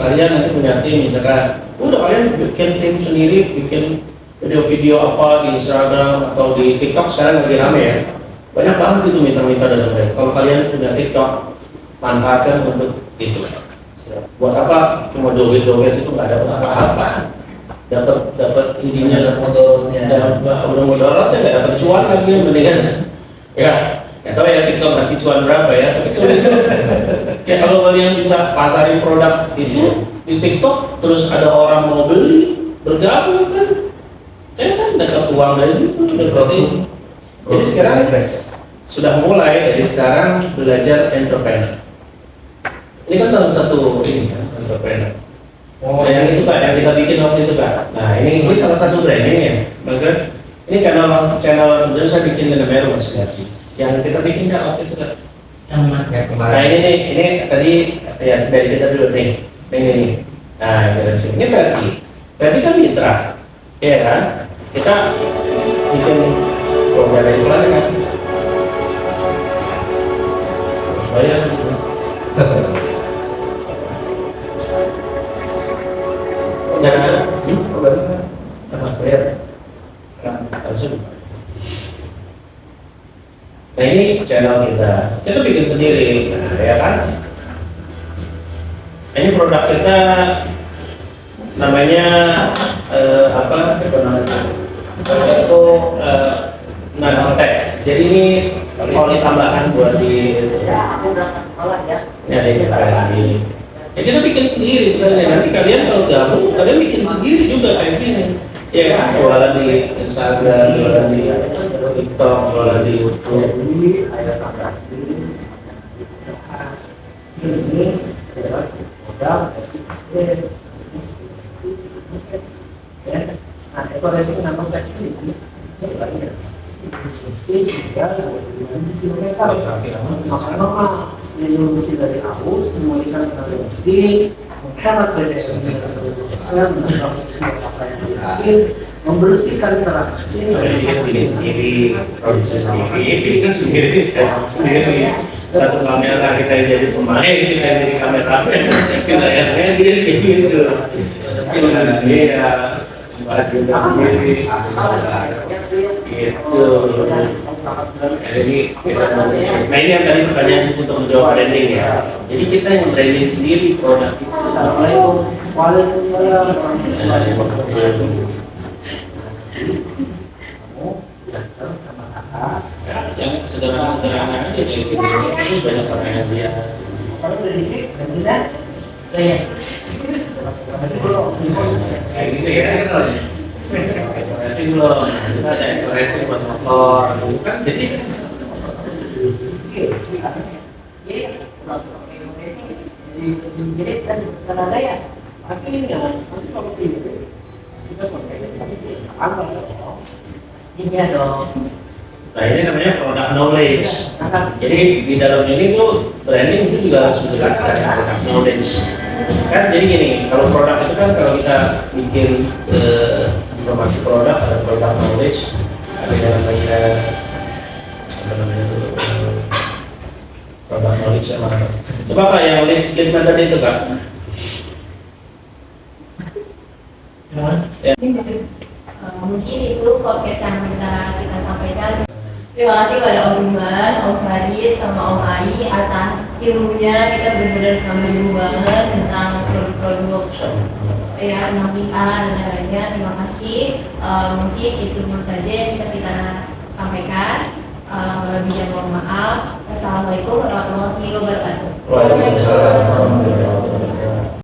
kalian nanti punya tim, misalkan udah kalian bikin tim sendiri, bikin video-video apa di Instagram atau di TikTok sekarang lagi rame ya. Banyak banget itu mitra-mitra dalam brand. Kalau kalian punya TikTok, manfaatkan untuk itu. Buat apa? Cuma joget-joget itu nggak ada apa-apa. Dapat intinya Modalnya udah mudaratnya nggak dapat cuan lagi, mendingan ya nggak tahu ya TikTok ngasih cuan berapa ya, tapi ya kalau kalian bisa pasarin produk itu di TikTok terus ada orang mau beli bergabung kan dapat uang dari situ. Berarti jadi sekarang sudah mulai dari sekarang belajar entrepreneur. Ini kan salah satu ini kan entrepreneur. Yang itu Pak, yang kita bikin waktu itu Pak. Nah ini salah satu branding ya. Maka ini channel kemudian saya bikin dengan baru Mas Gati. Yang kita bikin nggak waktu itu Pak? Yang mana? Nah ini tadi ya dari kita dulu nih. Ini. Nah dari sini ini Ferdi kan mitra, ya kan? kita bikin program itu lagi kan bayar gitu. Jangan ada apa bayar harusnya dibayar. Nah ini channel kita bikin sendiri, nah, ya kan? Ini produk kita namanya apa namanya? Itu nanotech. Jadi ini oli tambahan buat di. Ya, aku udah ke sekolah ya. Ya, ini kita ini. Ya kita bikin sendiri, nanti kalian kalau gabung, kalian bikin sendiri juga kayak gini. Ya kan, jualan di Instagram, jualan di TikTok, jualan di YouTube. Jadi ada tambahan ini adalah modal ya. Nah, evaluasi menambah tadi ini banyak. Maka Indonesia dari aus memulihkan produksi, menghemat BBM membersihkan interaksi. Bikin sendiri, produksi sendiri, satu kamera kita yang jadi pemain, kita yang jadi kamera kita yang edit gitu. Iya, bahas kita sendiri. Gitu. Jadi kita, nah ini yang tadi pertanyaan untuk menjawab branding ya. Jadi kita yang branding sendiri produk itu. Assalamualaikum. Waalaikumsalam. Yang sederhana-sederhana aja kayak gitu. Banyak orang yang dia. Kalau udah disik, bensinnya Kayak gitu ya. Ekspresi belum, kita ada ekspresi buat motor, kan? Jadi Jadi kan kalau ada ya pasti ini kan kalau kita ini dong. nah ini namanya product knowledge. Jadi di dalam ini tuh branding itu juga harus menjelaskan product knowledge. Kan jadi gini, kalau produk itu kan kalau kita bikin informasi produk ada product knowledge, ada yang namanya apa namanya itu product knowledge sama apa? Coba kak yang link method itu kak. Ya. Mungkin itu podcast yang bisa kita sampaikan. Terima kasih kepada Om Iman, Om Farid, sama Om Ai atas ilmunya. Kita benar-benar ilmu banget tentang produk-produk ya, tentang PR dan lainnya. Terima kasih. Mungkin itu saja yang bisa kita sampaikan. Lebihnya mohon maaf. Wassalamualaikum warahmatullahi wabarakatuh. Waalaikumsalam.